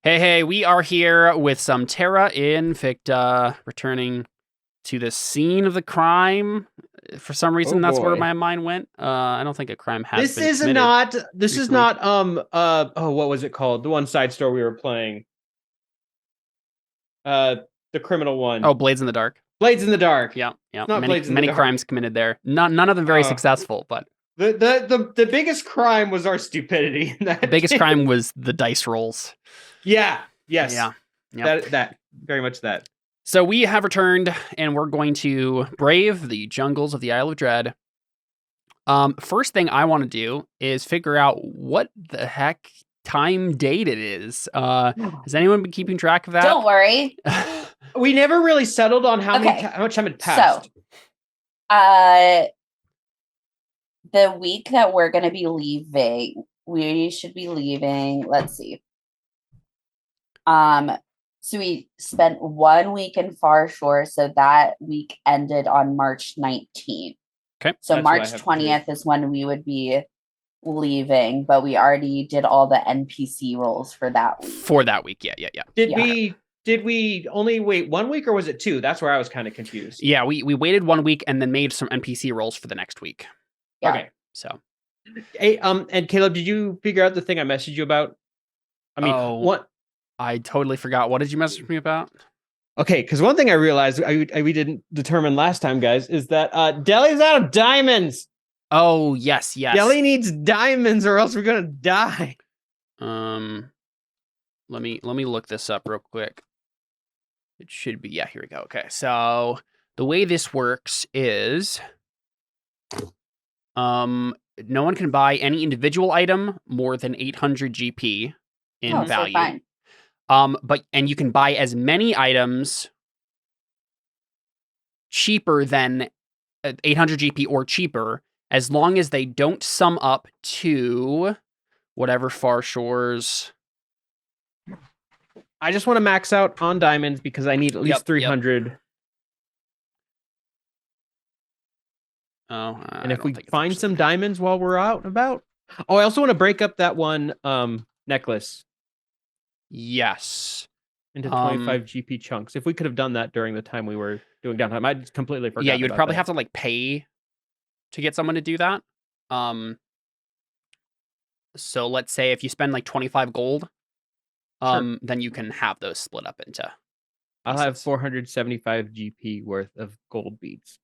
Hey, we are here with some Terra Invicta, returning to the scene of the crime. For some Oh reason, that's where boy. my mind went. I don't think a crime has This been is committed not this is recently. not what was it called? The one side store we were playing. Uh the criminal Oh, one. Blades in the Dark. Blades in the Dark. Yeah, yeah. It's not Many Blades in the many Dark. crimes committed there. None of them very Uh successful, but the biggest crime was our stupidity in the that biggest game. crime was the dice rolls. Yeah, yes. Yeah, yeah. That very much that. So we have returned, and we're going to brave the jungles of the Isle of Dread. First thing I want to do is figure out what the heck time date it is. Has anyone been keeping track of that? Don't worry. We never really settled on how Okay. how much time had So, passed. the week that we're going to be leaving, we should be leaving. Let's see. So we spent 1 week in Far Shore, so that week ended on March 19th. Okay. So That's what I March have too. 20th is when we would be leaving, but we already did all the NPC roles for that week. For that week, yeah. Did we only wait 1 week or was it 2? That's where I was kind of confused. Yeah, we waited 1 week and then made some NPC rolls for the next week. Yeah. Okay. So, Hey, and Caleb, did you figure out the thing I messaged you about? I mean, what? I totally forgot. What did you message me about? Okay, because one thing I realized we didn't determine last time, guys, is that Deli's out of diamonds. Oh, yes. Deli needs diamonds, or else we're gonna die. Let me look this up real quick. It should be, yeah, here we go. Okay, so the way this works is, no one can buy any individual item more than 800 GP in value. So fine. And you can buy as many items cheaper than 800 GP or cheaper, as long as they don't sum up to whatever Far Shores. I just want to max out on diamonds because I need at least 300. Oh, and if we find some diamonds while we're out and about. Oh, I also want to break up that one necklace. Yes. Into 25 GP chunks. If we could have done that during the time we were doing downtime, I just completely forgot. Yeah, you would probably have to like pay to get someone to do that. So let's say if you spend like 25 gold, sure. Then you can have those split up into pieces. I'll have 475 GP worth of gold beads.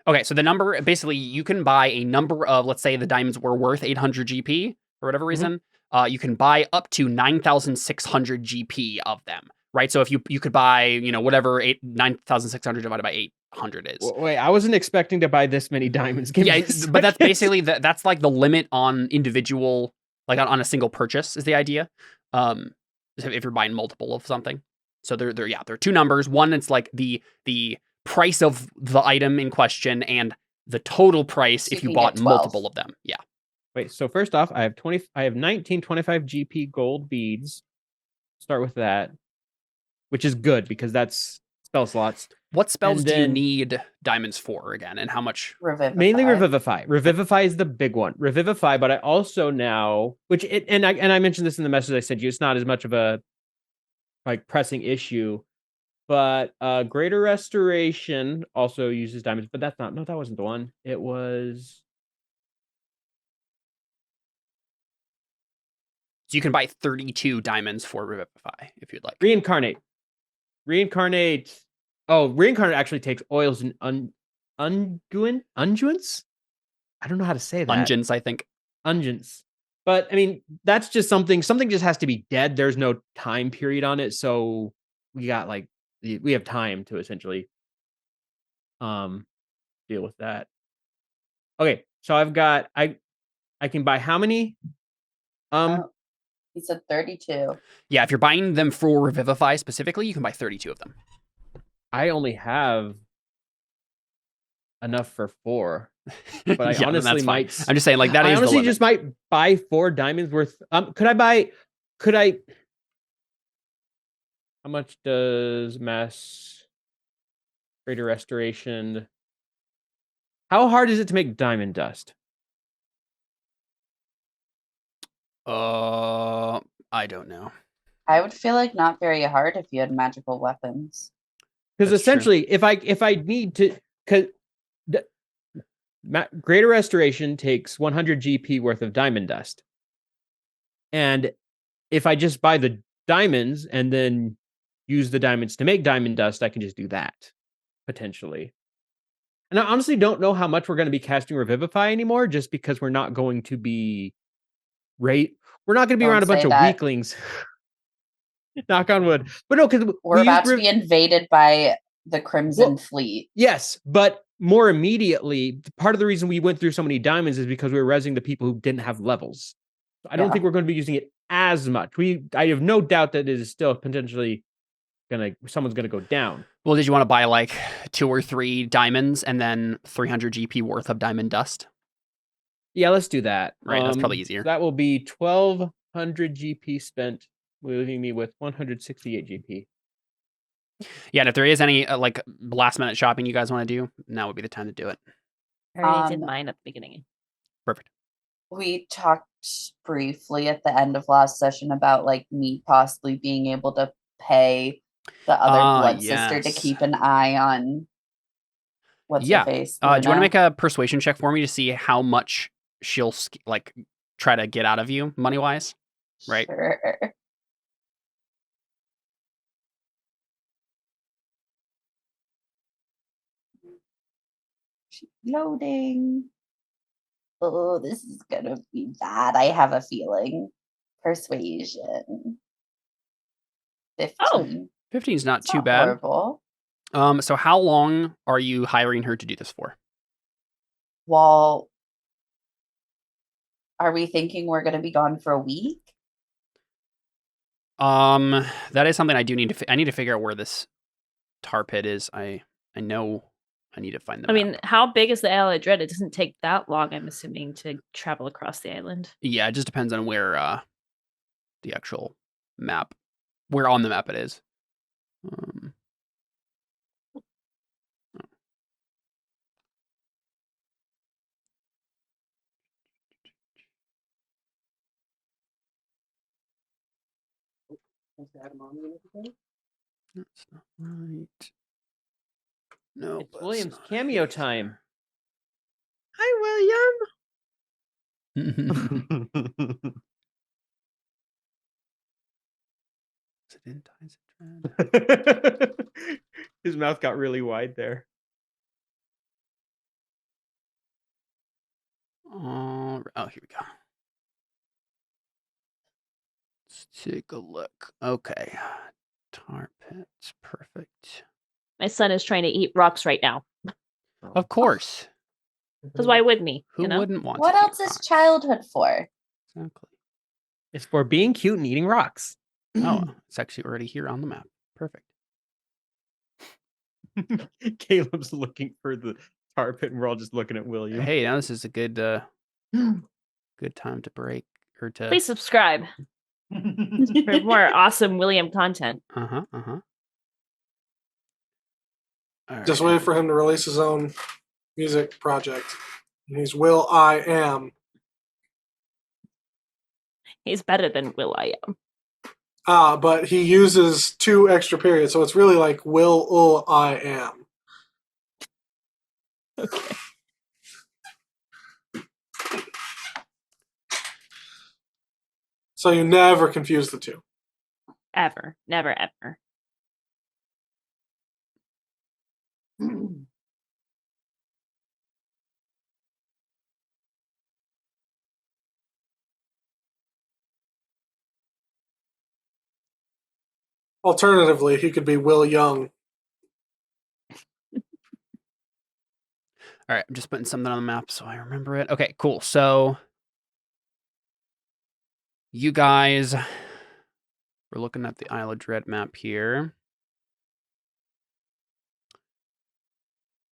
Okay, so the number, basically, you can buy a number of, let's say the diamonds were worth 800 GP for whatever reason. You can buy up to 9,600 GP of them, right? So if you could buy, whatever 9,600 divided by 800 is. Wait, I wasn't expecting to buy this many diamonds. Yeah, but that's basically, that's like the limit on individual, like on a single purchase is the idea. If you're buying multiple of something. So there are two numbers. One, it's like the price of the item in question and the total price So if you bought multiple of them. Yeah. Wait, so first off, I have 19 25 GP gold beads. Start with that, which is good because that's spell slots. What spells do you need diamonds for again, and how much? Revivify. Mainly Revivify. Revivify is the big one. Revivify, but I also now, and I mentioned this in the message I sent you, it's not as much of a like pressing issue. But Greater Restoration also uses diamonds, but that wasn't the one. It was. So you can buy 32 diamonds for Revivify if you'd like. Reincarnate. Oh, Reincarnate actually takes oils and unguents? I don't know how to say that. Unguents, I think. Unguents. But I mean, that's just something just has to be dead. There's no time period on it. So we have time to essentially deal with that. Okay, so I've got I can buy how many? He said 32. Yeah, if you're buying them for Revivify specifically, you can buy 32 of them. I only have enough for 4. But I honestly might. I'm just saying, like, that is. I honestly just might buy 4 diamonds worth. Could I? How much does mass Greater Restoration? How hard is it to make diamond dust? I don't know. I would feel like not very hard if you had magical weapons. Because That's true. essentially, if I need to, because Greater Restoration takes 100 GP worth of diamond dust, and if I just buy the diamonds and then use the diamonds to make diamond dust, I can just do that potentially. And I honestly don't know how much we're going to be casting Revivify anymore, just because we're not going to be we're not going to be Don't around a bunch say of that. weaklings. Knock on wood. But no, because We're about to be invaded by the Crimson Fleet. Yes, but more immediately, part of the reason we went through so many diamonds is because we were resing the people who didn't have levels. I don't think we're going to be using it as much. I have no doubt that it is still potentially someone's gonna go down. Well, did you want to buy like 2 or 3 diamonds and then 300 GP worth of diamond dust? Yeah, let's do that. Right, that's probably easier. That will be 1,200 GP spent, leaving me with 168 GP. Yeah, and if there is any like last minute shopping you guys want to do, now would be the time to do it. I already did mine at the beginning. Perfect. We talked briefly at the end of last session about like me possibly being able to pay the other blood sister to keep an eye on what's her face. Do you want to make a persuasion check for me to see how much she'll like try to get out of you money wise? Right. Sure. Loading. Oh, this is gonna be bad. I have a feeling. Persuasion. 15. Oh, 15 is not too bad. Horrible. So how long are you hiring her to do this for? Well, are we thinking we're gonna be gone for a week? That is something I do need to. I need to figure out where this tar pit is. I know I need to find them. I mean, how big is the Allied Dread? It doesn't take that long, I'm assuming, to travel across the island. Yeah, it just depends on where the actual map, where on the map it is. That's not right. No, it's William's cameo time. Hi, William. His mouth got really wide there. Oh, here we go. Let's take a look. Okay. Tar pits. Perfect. My son is trying to eat rocks right now. Of course. Because why wouldn't he? Who wouldn't want what to else is childhood for? Exactly. It's for being cute and eating rocks. Oh, it's actually already here on the map. Perfect. Caleb's looking for the tar pit, and we're all just looking at William. Hey, now this is a good good time to break or to Please subscribe for more awesome William content. Just waiting for him to release his own music project. And he's Will I Am. He's better than Will I Am. But he uses 2 extra periods, so it's really like Will I Am. Okay. So you never confuse the 2. Ever. Never, ever. Alternatively, he could be Will Young. All right, I'm just putting something on the map so I remember it. Okay, cool. So you guys, we're looking at the Isle of Dread map here.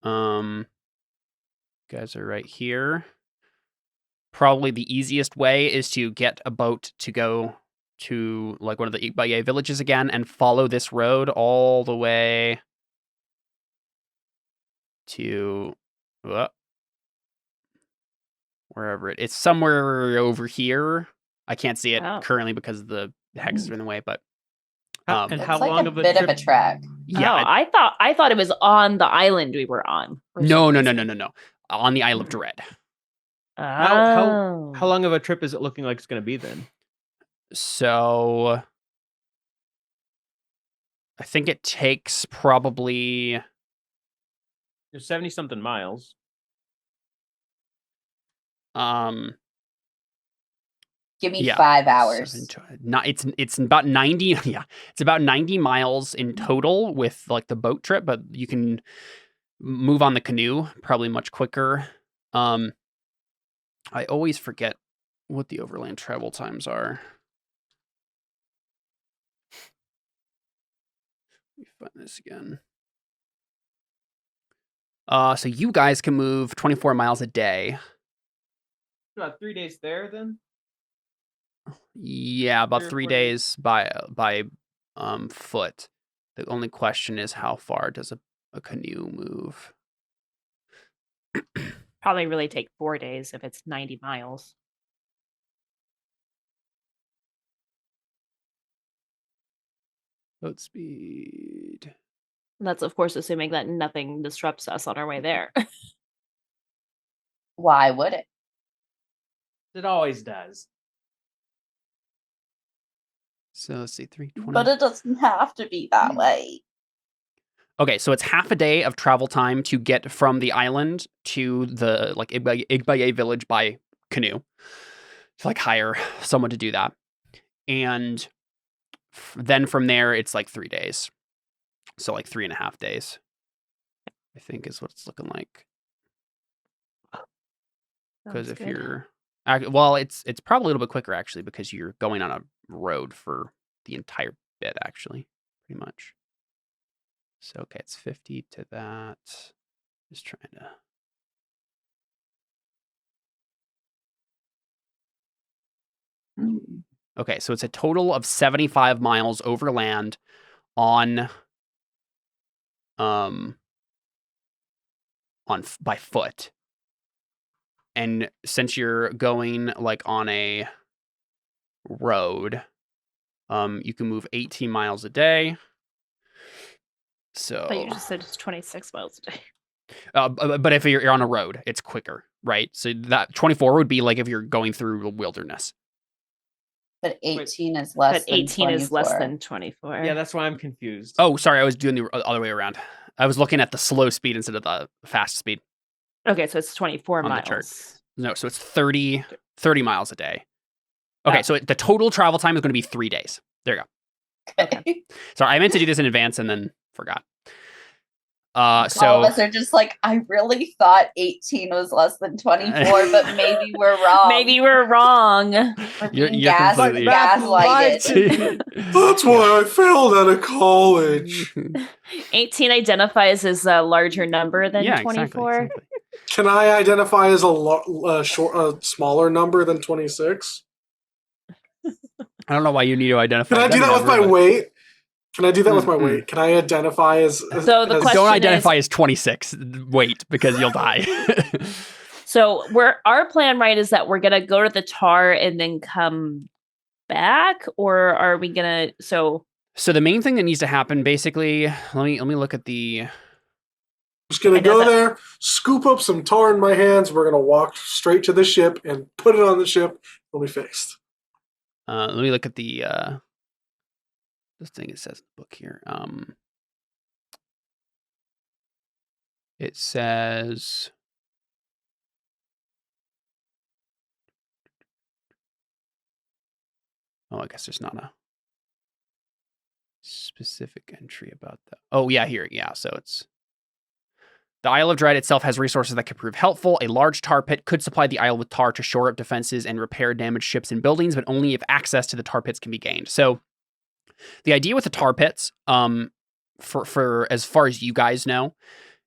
You guys are right here. Probably the easiest way is to get a boat to go to like one of the Igbaye villages again and follow this road all the way to wherever it's somewhere over here. I can't see it currently because the hexes are in the way, but And It's how like long a of a bit trip? of a trek. Yeah. I thought it was on the island we were on. for No, some no, no, reason. no, no, no. On the Isle of Dread. How Oh. long of a trip is it looking like it's going to be then? So I think it takes probably There's 70 something miles. Give me yeah, 5 hours. it's about 90 yeah, it's about 90 miles in total with like the boat trip, but you can move on the canoe probably much quicker. I always forget what the overland travel times are. Let me find this again. So you guys can move 24 miles a day. About 3 days there then? Yeah, about 3 or 3 4 days. days by foot. The only question is how far does a canoe move? Probably really take 4 days if it's 90 miles. Boat speed. And that's, of course, assuming that nothing disrupts us on our way there. Why would it? It always does. So let's see, 320. But it doesn't have to be that way. Okay, so it's half a day of travel time to get from the island to the like Igbaye village by canoe. To like hire someone to do that, and then from there it's like 3 days. So like 3.5 days, I think is what it's looking like. Because if you're, well, it's probably a little bit quicker actually because you're going on a road for the entire bit actually, pretty much. So okay, it's 50 to that. Just trying to. Okay, so it's a total of 75 miles overland on by foot. And since you're going like on a road, you can move 18 miles a day. So But you just said it's 26 miles a day. but if you're on a road, it's quicker, right? So that 24 would be like if you're going through the wilderness. But 18 is less But than 18 is less 24. than 24. Yeah, that's why I'm confused. Oh, sorry, I was doing the other way around. I was looking at the slow speed instead of the fast speed. Okay, so it's 24 On the miles. chart. No, so it's 30 miles a day. Okay, Oh. so the total travel time is going to be 3 days. There you go. Okay. Sorry, I meant to do this in advance and then forgot. All So of us are just like, I really thought 18 was less than 24, but maybe we're wrong. Maybe we're wrong. We're You're being completely- gaslighted. That's why I failed out of college. 18 identifies as a larger number than yeah, 24. Exactly. Can I identify as a smaller number than 26? I don't know why you need to identify. Can I do that with my weight? Can I do that with my weight? Can I identify as... So the question Don't is- identify as 26. Wait, because you'll die. So our plan, right, is that we're gonna go to the tar and then come back, or are we gonna? So the main thing that needs to happen, basically, let me look at the. Just gonna I know go that- there, scoop up some tar in my hands. We're gonna walk straight to the ship and put it on the ship. It'll be fixed. Let me look at the. This thing it says in the book here. It says. Oh, I guess there's not a specific entry about that. Oh, yeah, here. Yeah, so it's. The Isle of Dread itself has resources that could prove helpful. A large tar pit could supply the isle with tar to shore up defenses and repair damaged ships and buildings, but only if access to the tar pits can be gained. So, the idea with the tar pits, for as far as you guys know,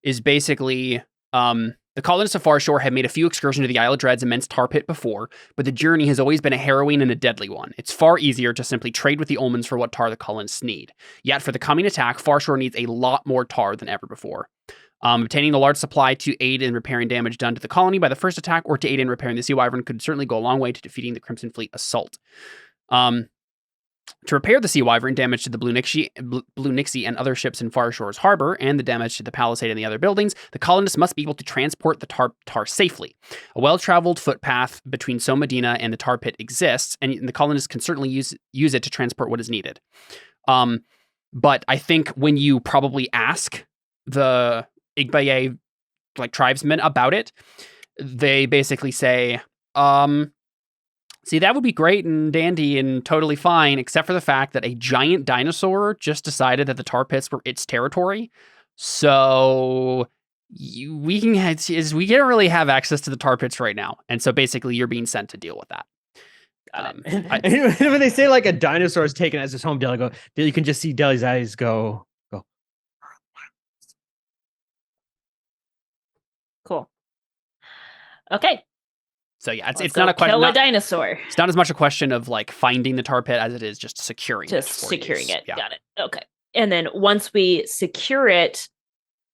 is basically the colonists of Farshore have made a few excursions to the Isle of Dread's immense tar pit before, but the journey has always been a harrowing and a deadly one. It's far easier to simply trade with the Omens for what tar the colonists need. Yet for the coming attack, Farshore needs a lot more tar than ever before. Obtaining a large supply to aid in repairing damage done to the colony by the first attack or to aid in repairing the Sea Wyvern could certainly go a long way to defeating the Crimson Fleet assault. To repair the Sea Wyvern, damage to the Blue Nixie and other ships in Far Shores Harbor, and the damage to the palisade and the other buildings, the colonists must be able to transport the tar safely. A well-traveled footpath between So Medina and the tar pit exists, and the colonists can certainly use it to transport what is needed. But I think when you probably ask the Igbaye tribesmen about it, they basically say, see, that would be great and dandy and totally fine, except for the fact that a giant dinosaur just decided that the tar pits were its territory. So we can't really have access to the tar pits right now. And so basically you're being sent to deal with that. And when they say like a dinosaur is taken as his home, you can just see Deli's eyes go. Cool. Okay. So yeah, Let's it's not a question. Kill a dinosaur. It's not as much a question of like finding the tar pit as it is just securing it. Yeah. Got it. Okay. And then once we secure it,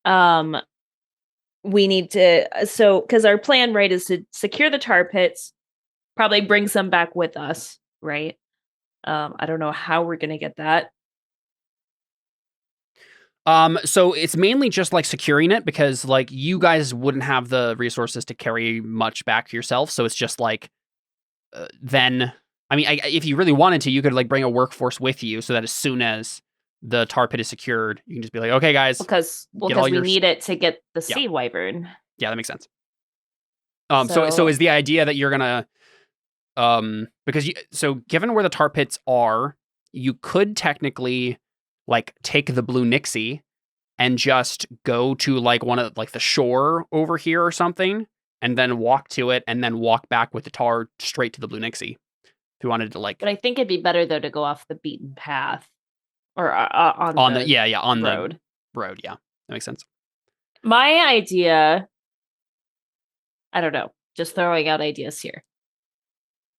we need to because our plan, right, is to secure the tar pits, probably bring some back with us, right? I don't know how we're gonna get that. So it's mainly just like securing it because like you guys wouldn't have the resources to carry much back yourself. So it's just like, then, I mean, if you really wanted to, you could like bring a workforce with you so that as soon as the tar pit is secured, you can just be like, okay, guys. Because we need it to get the Sea Wyvern. Yeah, that makes sense. So is the idea that you're gonna, so given where the tar pits are, you could technically like take the Blue Nixie and just go to like one of like the shore over here or something, and then walk to it, and then walk back with the tar straight to the Blue Nixie. If you wanted to like, but I think it'd be better though to go off the beaten path or on the road. Road, yeah, that makes sense. My idea, I don't know, just throwing out ideas here.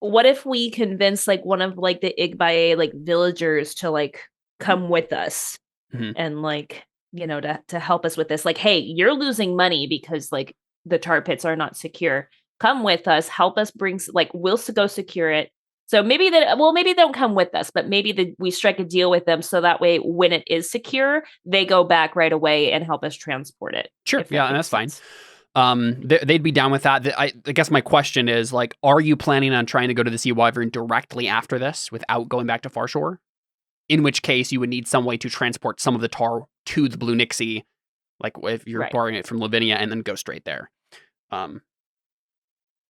What if we convince like one of like the Igbaye like villagers to like come with us and like, you know, to help us with this, like, hey, you're losing money because like the tar pits are not secure. Come with us, help us bring, like, we'll go secure it. So maybe they don't come with us, but maybe we strike a deal with them so that way when it is secure, they go back right away and help us transport it. Sure, yeah, and that's fine. They'd be down with that. I guess my question is like, are you planning on trying to go to the Sea Wyvern directly after this without going back to Farshore? In which case, you would need some way to transport some of the tar to the Blue Nixie, like if you're borrowing it from Lavinia, and then go straight there.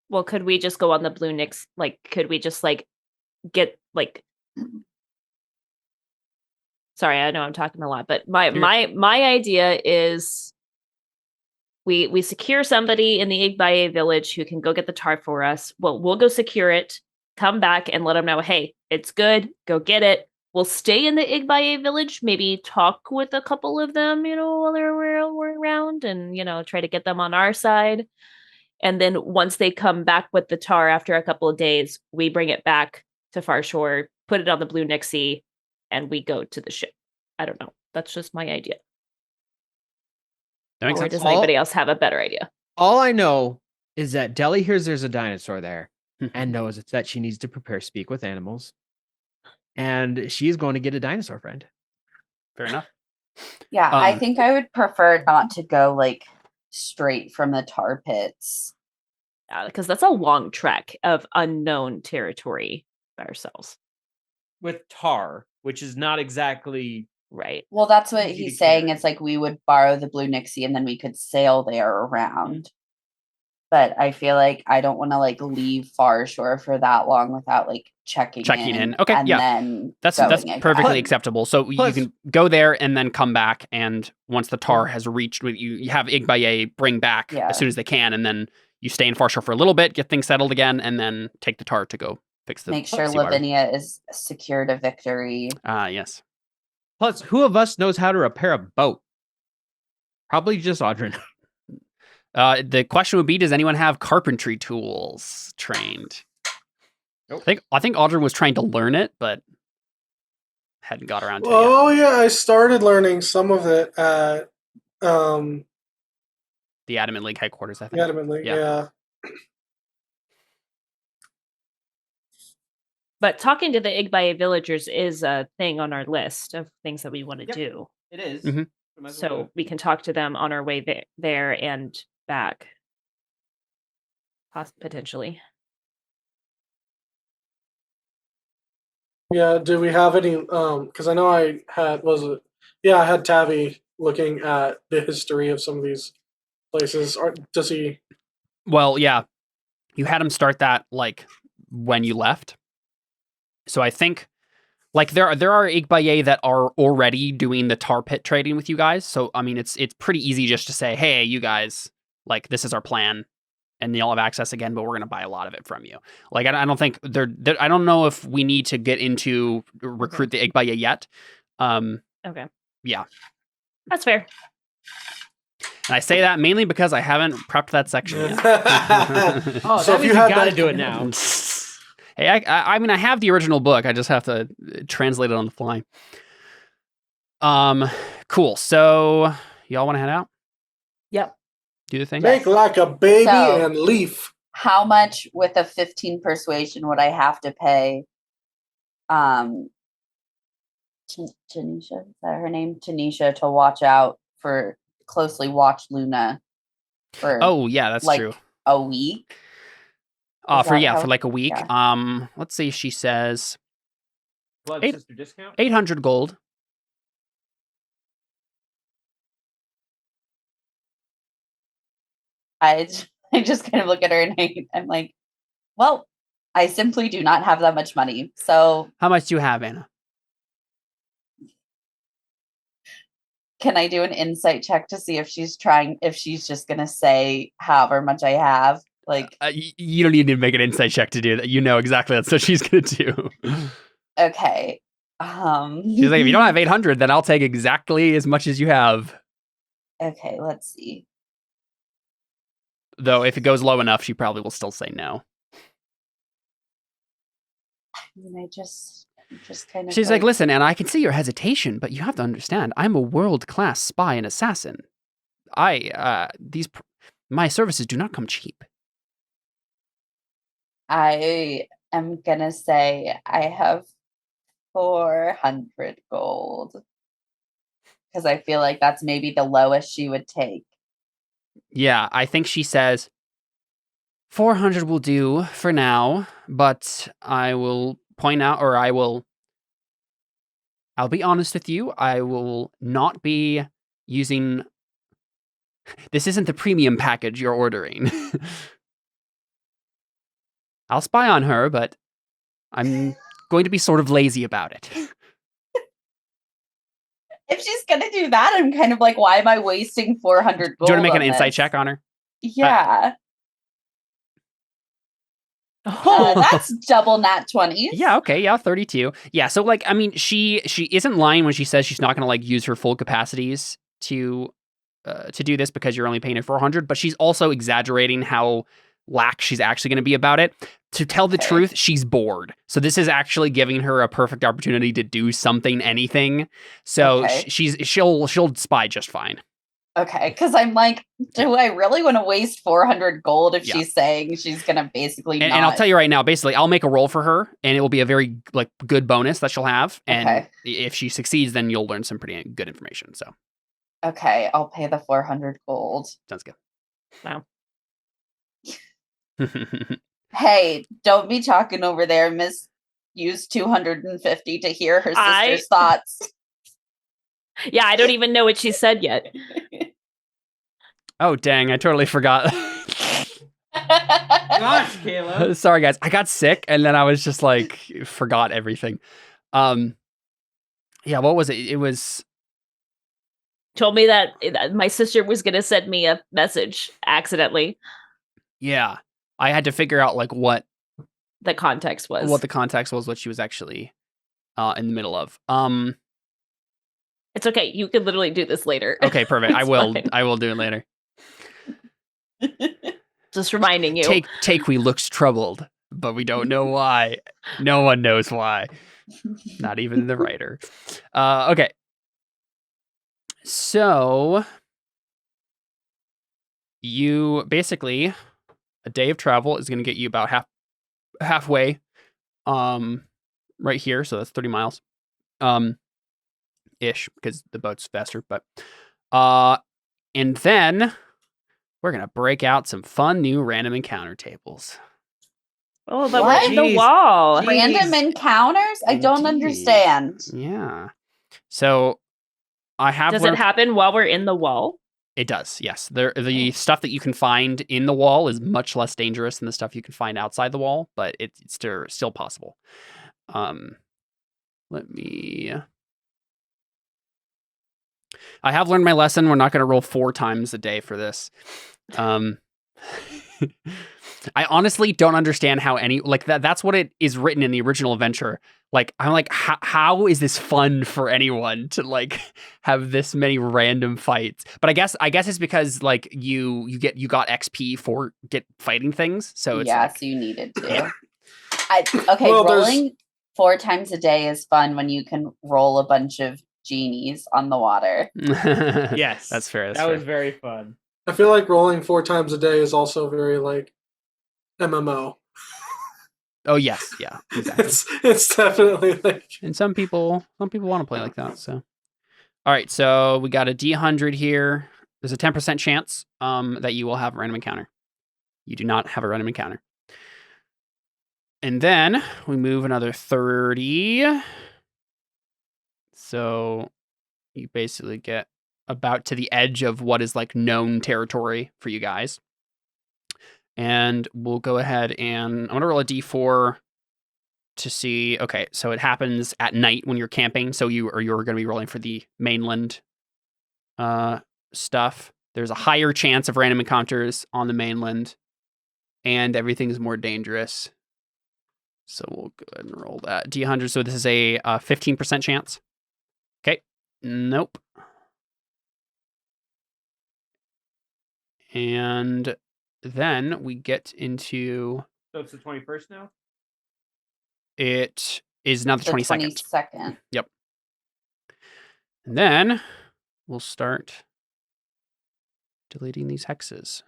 Well, could we just go on the Blue Nix? Like, could we just like get like? Sorry, I know I'm talking a lot, but my idea is we secure somebody in the Igbaye village who can go get the tar for us. Well, we'll go secure it, come back and let them know, hey, it's good, go get it. We'll stay in the Igbaye village, maybe talk with a couple of them, you know, while we're around and, you know, try to get them on our side. And then once they come back with the tar after a couple of days, we bring it back to Farshore, put it on the Blue Nixie, and we go to the ship. I don't know. That's just my idea. That makes sense. Does anybody else have a better idea? All I know is that Deli hears there's a dinosaur there and knows that she needs to prepare speak with animals. And she's going to get a dinosaur friend. Fair enough. Yeah, I think I would prefer not to go like straight from the tar pits. Yeah, because that's a long trek of unknown territory by ourselves. With tar, which is not exactly right. Well, that's what he's saying. It's like we would borrow the Blue Nixie and then we could sail there around. But I feel like I don't want to like leave Farshore for that long without like checking in. Okay, and yeah, then that's perfectly acceptable. So you can go there and then come back, and once the tar has reached, you have Igbaye bring back as soon as they can, and then you stay in Farshore for a little bit, get things settled again, and then take the tar to go fix the. Make sure Lavinia is secured a victory. Yes. Plus, who of us knows how to repair a boat? Probably just Audrin. The question would be, does anyone have carpentry tools trained? Nope. I think Audrin was trying to learn it, but hadn't got around to it yet. Oh yeah, I started learning some of it at the Adamant League headquarters, I think. The Adamant League, yeah. But talking to the Igbaye villagers is a thing on our list of things that we want to do. It is. Mm-hmm. So we can talk to them on our way there and back. Potentially. Yeah, do we have any because I know I had I had Tavi looking at the history of some of these places. Or does he Well, yeah. You had him start that like when you left. So I think like there are Igbaye that are already doing the tar pit trading with you guys. So I mean it's pretty easy just to say, hey, you guys, like this is our plan. And you'll have access again, but we're going to buy a lot of it from you. Like, I don't think I don't know if we need to get into recruit the Igbaye yet. Okay. Yeah. That's fair. And I say that mainly because I haven't prepped that section yet. Oh, so if you had got to that- do it now. Hey, I mean, I have the original book. I just have to translate it on the fly. Cool. So y'all want to head out? Yep. Do the thing? make like a baby So- and leaf? How much with a 15 persuasion would I have to pay? Tanisha, is that her name? Tanisha, to closely watch Luna for Oh, yeah, that's like true. a week. Is For that for like a week. yeah. Let's see. She says Blood Eight- sister discount. 800 gold. I just kind of look at her and I'm like, well, I simply do not have that much money. So How much do you have, Anna? can I do an insight check to see if she's just gonna say however much I have? Like, You don't need to make an insight check to do that. You know exactly that's what she's gonna do. okay. She's like, if you don't have 800, then I'll take exactly as much as you have. Okay, let's see. Though if it goes low enough, she probably will still say no. I mean, I just kind of. She's like, listen, Anna, I can see your hesitation, but you have to understand, I'm a world-class spy and assassin. My services do not come cheap. I am gonna say I have 400 gold because I feel like that's maybe the lowest she would take. Yeah, I think she says 400 will do for now, but I will point out, or I'll be honest with you, I will not be using. This isn't the premium package you're ordering. I'll spy on her, but I'm going to be sort of lazy about it. If she's gonna do that, I'm kind of like, why am I wasting 400 gold? Do you want to make an on insight this? check on her? Yeah. That's double nat 20s. Yeah, okay, yeah, 32. Yeah, so like, I mean, she isn't lying when she says she's not going to like use her full capacities to do this because you're only paying her 400, but she's also exaggerating how lax she's actually going to be about it. To tell the Okay. truth, she's bored. So this is actually giving her a perfect opportunity to do something, anything. So Okay. she'll spy just fine. Okay, because I'm like, do I really want to waste 400 gold if Yeah. she's saying she's gonna basically And not? I'll tell you right now, basically, I'll make a roll for her, and it will be a very like good bonus that she'll have. And Okay. if she succeeds, then you'll learn some pretty good information. So Okay, I'll pay the 400 gold. sounds good. Wow. Hey, don't be talking over there, Miss. Use 250 to hear her sister's thoughts. Yeah, I don't even know what she said yet. Oh dang! I totally forgot. Gosh, Caleb. Sorry, guys. I got sick, and then I was just like forgot everything. Yeah. What was it? It was. Told me that my sister was going to send me a message accidentally. Yeah. I had to figure out like what The context was. the context was, what she was actually in the middle of. It's okay. You can literally do this later. Okay, perfect. I It's will. fine. I will do it later. Just reminding you. Takewee looks troubled, but we don't know why. No one knows why. Not even the writer. Okay. So you basically, a day of travel is going to get you about halfway right here. So that's 30 miles. Ish, because the boat's faster. But and then we're gonna break out some fun new random encounter tables. Oh, but What? we're in the Jeez. wall. Jeez. Random encounters? I don't Indeed. understand. Yeah. So I have Does learned it happen while we're in the wall? it does, yes. The stuff that you can find in the wall is much less dangerous than the stuff you can find outside the wall, but it's still possible. Let me. I have learned my lesson. We're not going to roll 4 times a day for this. I honestly don't understand how that's what it is written in the original adventure. Like, I'm like, how is this fun for anyone to like have this many random fights? But I guess it's because like you got XP for fighting things. So it's so you needed to. Yeah. Well, Rolling 4 times a day is fun when you can roll a bunch of genies on the water. Yes, that's fair. That was very fun. I feel like rolling 4 times a day is also very like MMO. Oh yes, yeah, exactly. It's definitely like. And some people want to play like that. So, all right, so we got a D100 here. There's a 10% chance that you will have a random encounter. You do not have a random encounter. And then we move another 30. So you basically get about to the edge of what is like known territory for you guys. And we'll go ahead and I'm going to roll a D4 to see. Okay, so it happens at night when you're camping. So you're going to be rolling for the mainland stuff. There's a higher chance of random encounters on the mainland, and everything's more dangerous. So we'll go ahead and roll that D100. So this is a 15% chance. Okay, nope. And then we get into. So it's the 21st now? It is now the 22nd. 22nd. Yep. And then we'll start deleting these hexes.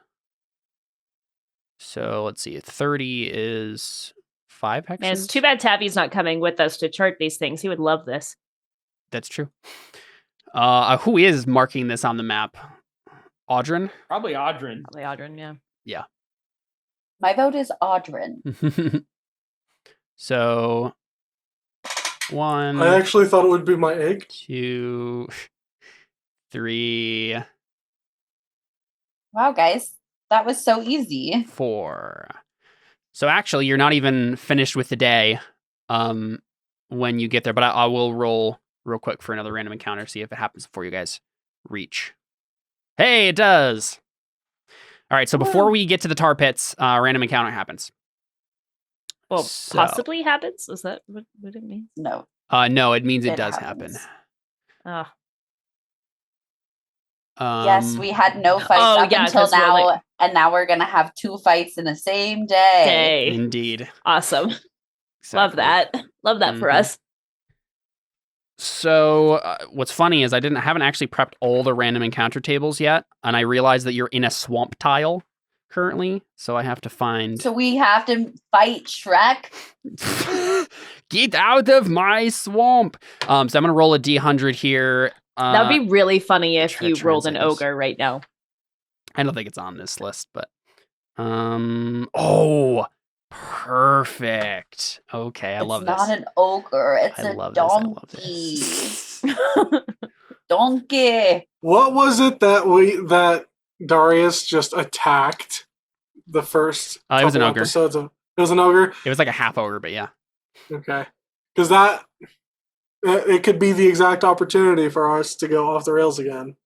So let's see. 30 is 5 hexes. Man, it's too bad Tabby's not coming with us to chart these things. He would love this. That's true. Who is marking this on the map? Audrin? Probably Audrin. Probably Audrin, yeah. My vote is Audrin. So 1. I actually thought it would be my egg. 2, 3. Wow, guys, that was so easy. 4. So actually, you're not even finished with the day when you get there. But I will roll real quick for another random encounter, see if it happens before you guys reach. Hey, it does. All right, so before we get to the tar pits, random encounter happens. Well, So- possibly happens? Is that what it means? No. No, it means it It does happens. happen. Yes, we had no fights Oh, up yeah, until 'cause we're now, like- and now we're gonna have 2 fights in the same day. Day. Indeed. Awesome. Love Exactly. that. Love that for Mhm. us. So what's funny is I haven't actually prepped all the random encounter tables yet, and I realized that you're in a swamp tile currently, so I have to find. So we have to fight Shrek. Get out of my swamp! So I'm gonna roll a D100 here. That would be really funny if try you to rolled an translate this. ogre right now. I don't think it's on this list, but oh, perfect. Okay, I love it's not this. an ogre. It's I a love this. I love donkey. this. Donkey. What was it that Darius just attacked the first It was an couple ogre. episodes of? It was an ogre? It was like a half ogre, but yeah. Okay. Because it could be the exact opportunity for us to go off the rails again.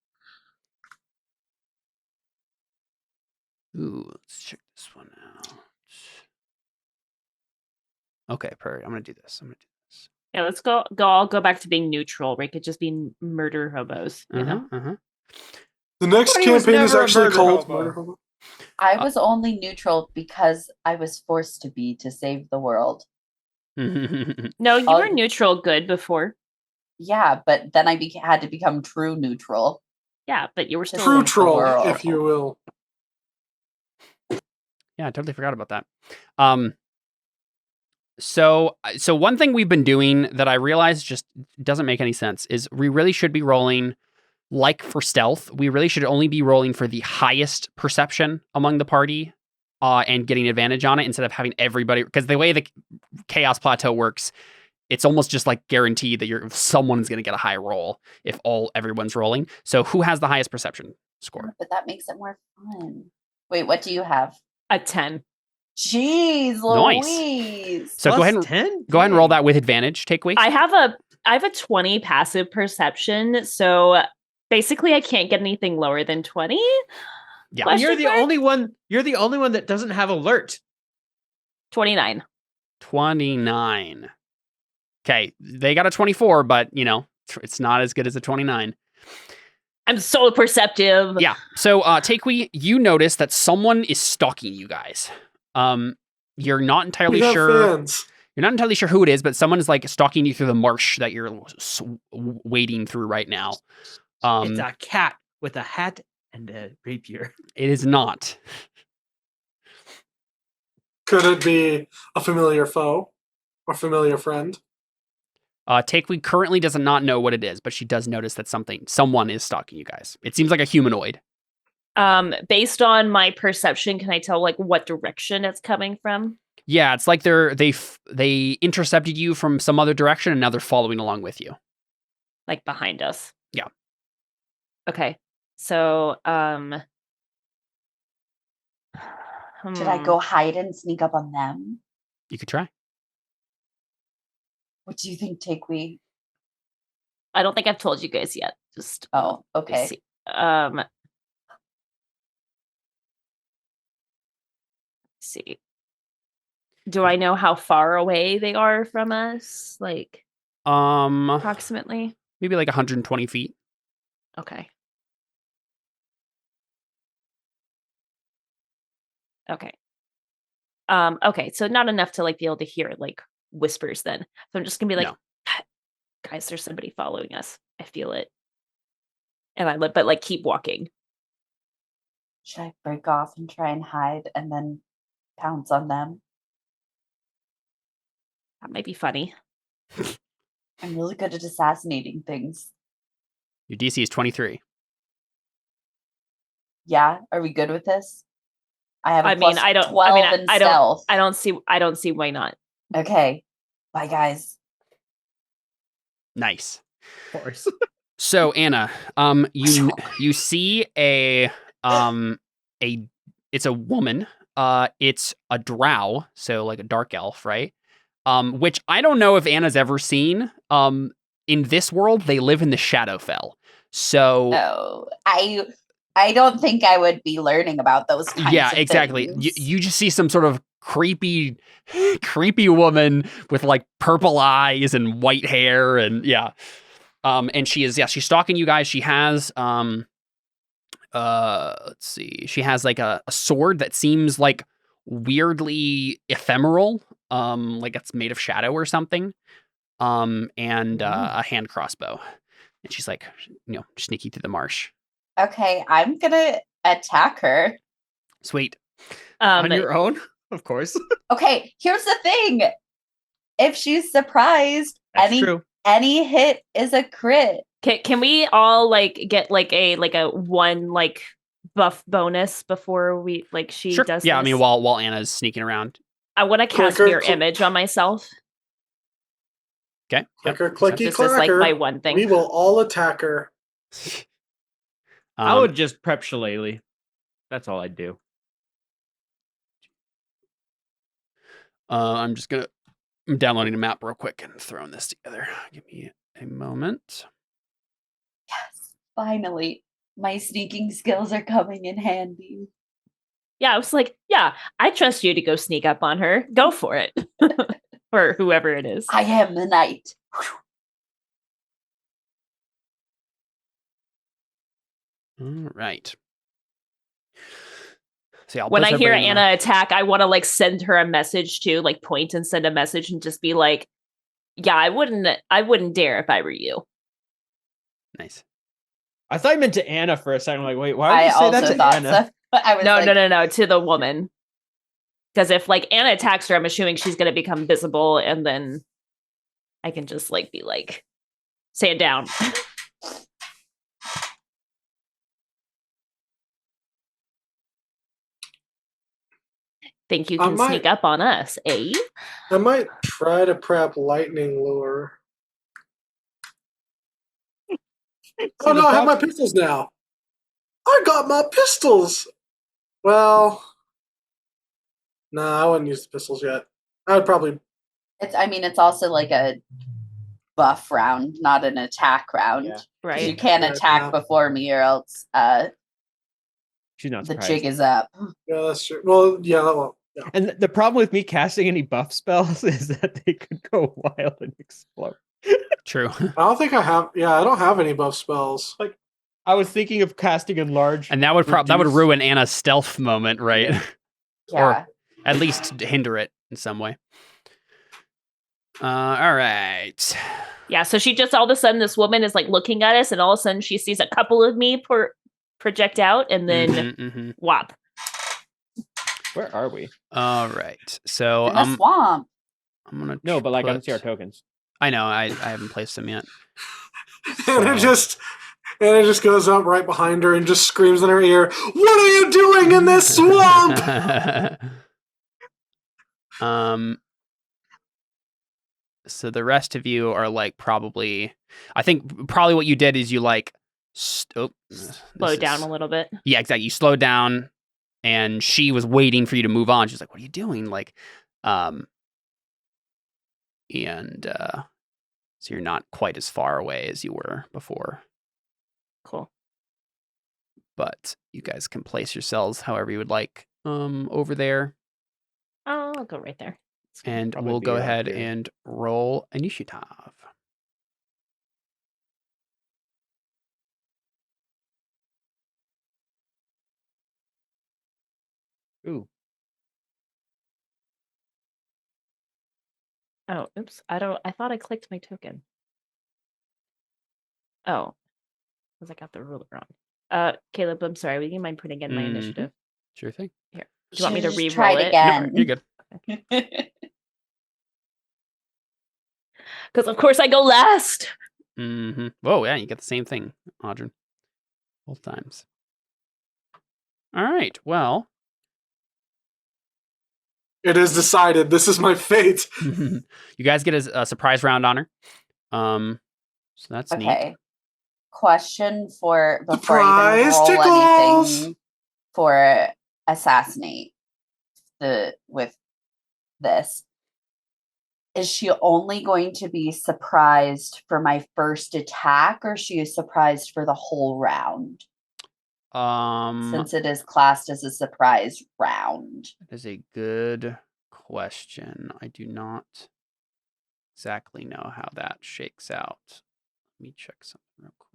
Ooh, let's check this one out. Okay, perfect. I'm gonna do this. Yeah, let's go. I'll go back to being neutral. We could just be murder hobos. You know? The next But he was campaign is never a actually murder called hobo. Murder Hobo. I was only neutral because I was forced to be to save the world. No, you were neutral good before. Yeah, but then I had to become true neutral. Yeah, but you were still True Save the troll, world. if you will. Yeah, I totally forgot about that. So one thing we've been doing that I realize just doesn't make any sense is we really should be rolling, like for stealth, we really should only be rolling for the highest perception among the party and getting advantage on it instead of having everybody, because the way the Chaos Plateau works, it's almost just like guaranteed that someone's going to get a high roll if everyone's rolling. So who has the highest perception score? But that makes it more fun. Wait, what do you have? A 10. Jeez, Nice. Louise. So go ahead and 10? go ahead and roll that with advantage. Take week. I have a 20 passive perception, so basically I can't get anything lower than 20. Yeah. And you're Question the mark? only one. You're the only one that doesn't have alert. 29. 29. Okay, they got a 24, but it's not as good as a 29. I'm so perceptive. Yeah. So Takewee, you notice that someone is stalking you guys. You're not entirely We have sure. fans. You're not entirely sure who it is, but someone is like stalking you through the marsh that you're wading through right now. It's a cat with a hat and a rapier. It is not. Could it be a familiar foe or familiar friend? Takewee currently does not know what it is, but she does notice that someone is stalking you guys. It seems like a humanoid. Based on my perception, can I tell like what direction it's coming from? Yeah, it's like they intercepted you from some other direction and now they're following along with you. Like behind us. Yeah. Okay. So, Should I go hide and sneak up on them? You could try. What do you think, Takewee? I don't think I've told you guys yet. Just Oh, okay. see. See. Do I know how far away they are from us? Like approximately? Maybe like 120 feet. Okay. Okay. Okay, so not enough to like be able to hear like whispers then. So I'm just gonna be like, No. guys, there's somebody following us. I feel it. And but like keep walking. Should I break off and try and hide and then pounce on them? That might be funny. I'm really good at assassinating things. Your DC is 23. Yeah, are we good with this? I have a I mean, plus I don't 12 I mean in I stealth. I don't see why not. Okay. Bye, guys. Nice. Of course. So Anna, you see it's a woman. It's a drow, so like a dark elf, right? Which I don't know if Anna's ever seen. In this world, they live in the Shadowfell. So No, I don't think I would be learning about those kinds yeah, of exactly. things. You just see some sort of creepy woman with like purple eyes and white hair, and yeah. And she's stalking you guys. She has let's see, she has like a sword that seems like weirdly ephemeral, like it's made of shadow or something, and a hand crossbow, and she's like sneaking through the marsh. Okay, I'm gonna attack her. Sweet. On your own, of course. Okay, here's the thing. If she's surprised, That's true. any hit is a crit. Can we all like get like a one like buff bonus before we like she Sure. does Yeah, this? I mean while Anna's sneaking around. I want to cast Clicker, mirror image on myself. Okay. Clicker, Yep. clicky, This is like clacker. my one thing. We will all attack her. I would just prep Shillelagh. That's all I'd do. I'm downloading a map real quick and throwing this together. Give me a moment. Yes, finally. My sneaking skills are coming in handy. Yeah, I was like, yeah, I trust you to go sneak up on her. Go for it. Or whoever it is. I am the knight. All right. So yeah, When I hear Anna attack, I want to like send her a message too, like point and send a message and just be like, yeah, I wouldn't dare if I were you. Nice. I thought you meant to Anna for a second. I'm like, wait, why would you say that to Anna? So. But I was No, to the woman. Because if like Anna attacks her, I'm assuming she's going to become visible, and then I can just like be like, stand down. Think you can sneak up on us, eh? I might try to prep lightning lure. Oh no, I have my pistols now. I got my pistols. Well, no, I wouldn't use the pistols yet. I would probably. It's also like a buff round, not an attack round. Yeah. Right. You can't attack before me, or else she's not the surprised. jig is up. Yeah, that's true. Well, yeah, that won't. Yeah. And the problem with me casting any buff spells is that they could go wild and explode. True. I don't think I have. Yeah, I don't have any buff spells. Like, I was thinking of casting enlarge, and that would ruin Anna's stealth moment, right? Yeah. Or at least hinder it in some way. All right. Yeah, so she just all of a sudden, this woman is like looking at us, and all of a sudden she sees a couple of me project out, and then whop. Where are we? All right. So in the swamp. I'm gonna but like I don't see our tokens. I know. I haven't placed them yet. And it just goes up right behind her and just screams in her ear, "What are you doing in this swamp?" So the rest of you are like probably what you did is you like slowed down a little bit. Yeah, exactly. You slowed down, and she was waiting for you to move on. She's like, "What are you doing?" Like, so you're not quite as far away as you were before. Cool. But you guys can place yourselves however you would like over there. Oh, I'll go right there. And we'll go ahead and roll initiative. Ooh. Oh, oops. I thought I clicked my token. Oh. Because I got the ruler wrong. Caleb, I'm sorry. Would you mind putting in my initiative? Sure thing. Here. Do you want me to re-roll try it again? No, you're good. Because of course I go last. Whoa, yeah, you get the same thing, Audrey. Both times. All right, well. It is decided. This is my fate. You guys get a surprise round on her. So that's neat. Question before surprise you even roll tickles! anything for assassinate with this. Is she only going to be surprised for my first attack, or she is surprised for the whole round? Since it is classed as a surprise round. That is a good question. I do not exactly know how that shakes out. Let me check something real quick.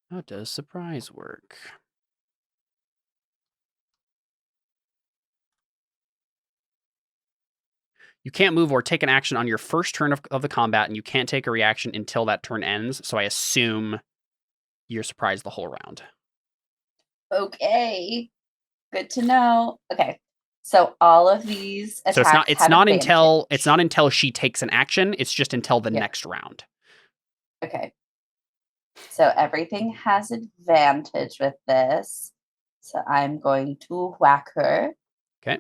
How does surprise work? You can't move or take an action on your first turn of the combat, and you can't take a reaction until that turn ends. So I assume you're surprised the whole round. Okay. Good to know. Okay. So all of these attacks so it's not until she takes an action, it's just until the next round. Okay. So everything has advantage with this. So I'm going to whack her. Okay.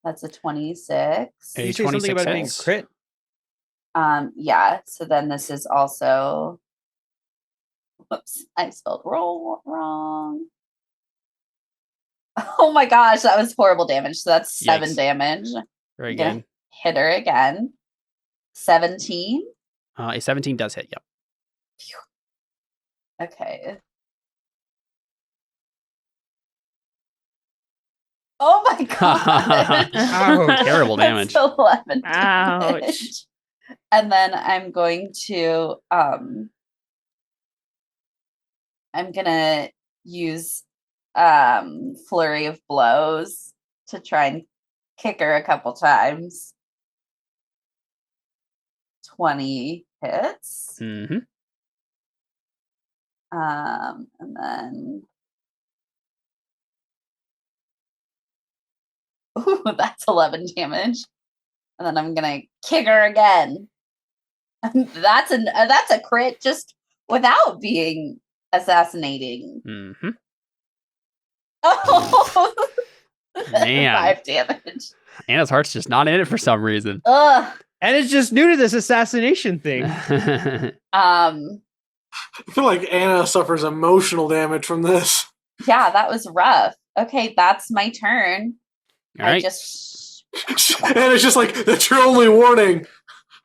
That's a 26. Did you say something about being crit? Yeah. So then this is also. Whoops! I spelled roll wrong. Oh my gosh, that was horrible damage. So that's 7 damage. Very good. Hit her again. 17. A 17 does hit. Yep. Okay. Oh my god! Oh, terrible damage. That's 11 Ouch. damage. And then I'm going to I'm gonna use flurry of blows to try and kick her a couple times. 20 hits. Mm-hmm. And then Ooh, that's 11 damage. And then I'm gonna kick her again. That's a crit just without being assassinating. Mm-hmm. Oh, Man. 5 damage. Anna's heart's just not in it for some reason. Ugh. And it's just new to this assassination thing. I feel like Anna suffers emotional damage from this. Yeah, that was rough. Okay, that's my turn. All right. I just And it's just like, that's your only warning.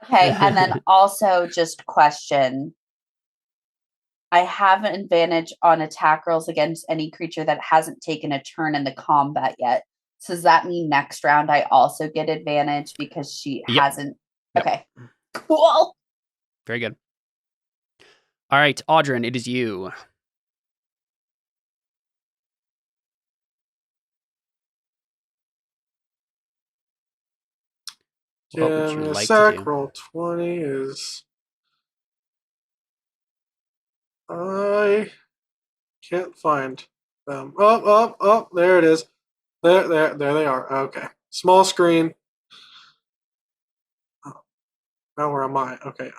okay, and then also just question. I have an advantage on attack rolls against any creature that hasn't taken a turn in the combat yet. So does that mean next round I also get advantage because she hasn't? Yep. Okay, cool. Very good. All right, Audrin, it is you. What would you like to do? Roll 20 is... I can't find them. Oh, there it is. There they are. Okay. Small screen. Oh, now where am I? Okay.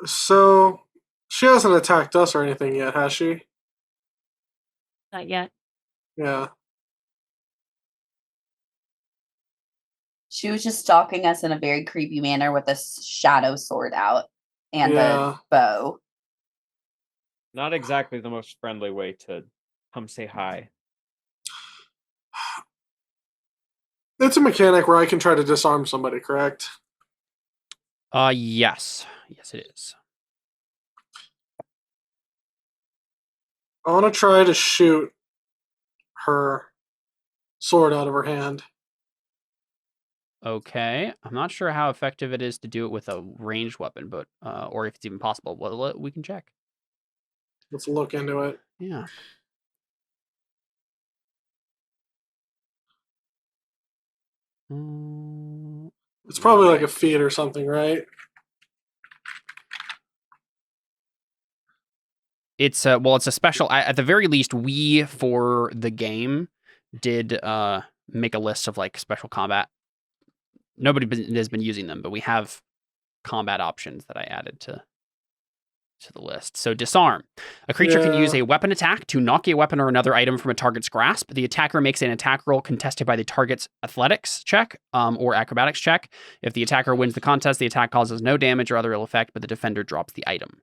So she hasn't attacked us or anything yet, has she? Not yet. Yeah. She was just stalking us in a very creepy manner with a shadow sword out and a bow. Not exactly the most friendly way to come say hi. It's a mechanic where I can try to disarm somebody, correct? Yes. Yes, it is. I want to try to shoot her sword out of her hand. Okay. I'm not sure how effective it is to do it with a ranged weapon, but or if it's even possible. Well, we can check. Let's look into it. Yeah. It's probably like a feat or something, right? It's it's a special. At the very least, we for the game did make a list of like special combat. Nobody has been using them, but we have combat options that I added to the list. So disarm. A creature can use a weapon attack to knock a weapon or another item from a target's grasp. The attacker makes an attack roll contested by the target's athletics check or acrobatics check. If the attacker wins the contest, the attack causes no damage or other ill effect, but the defender drops the item.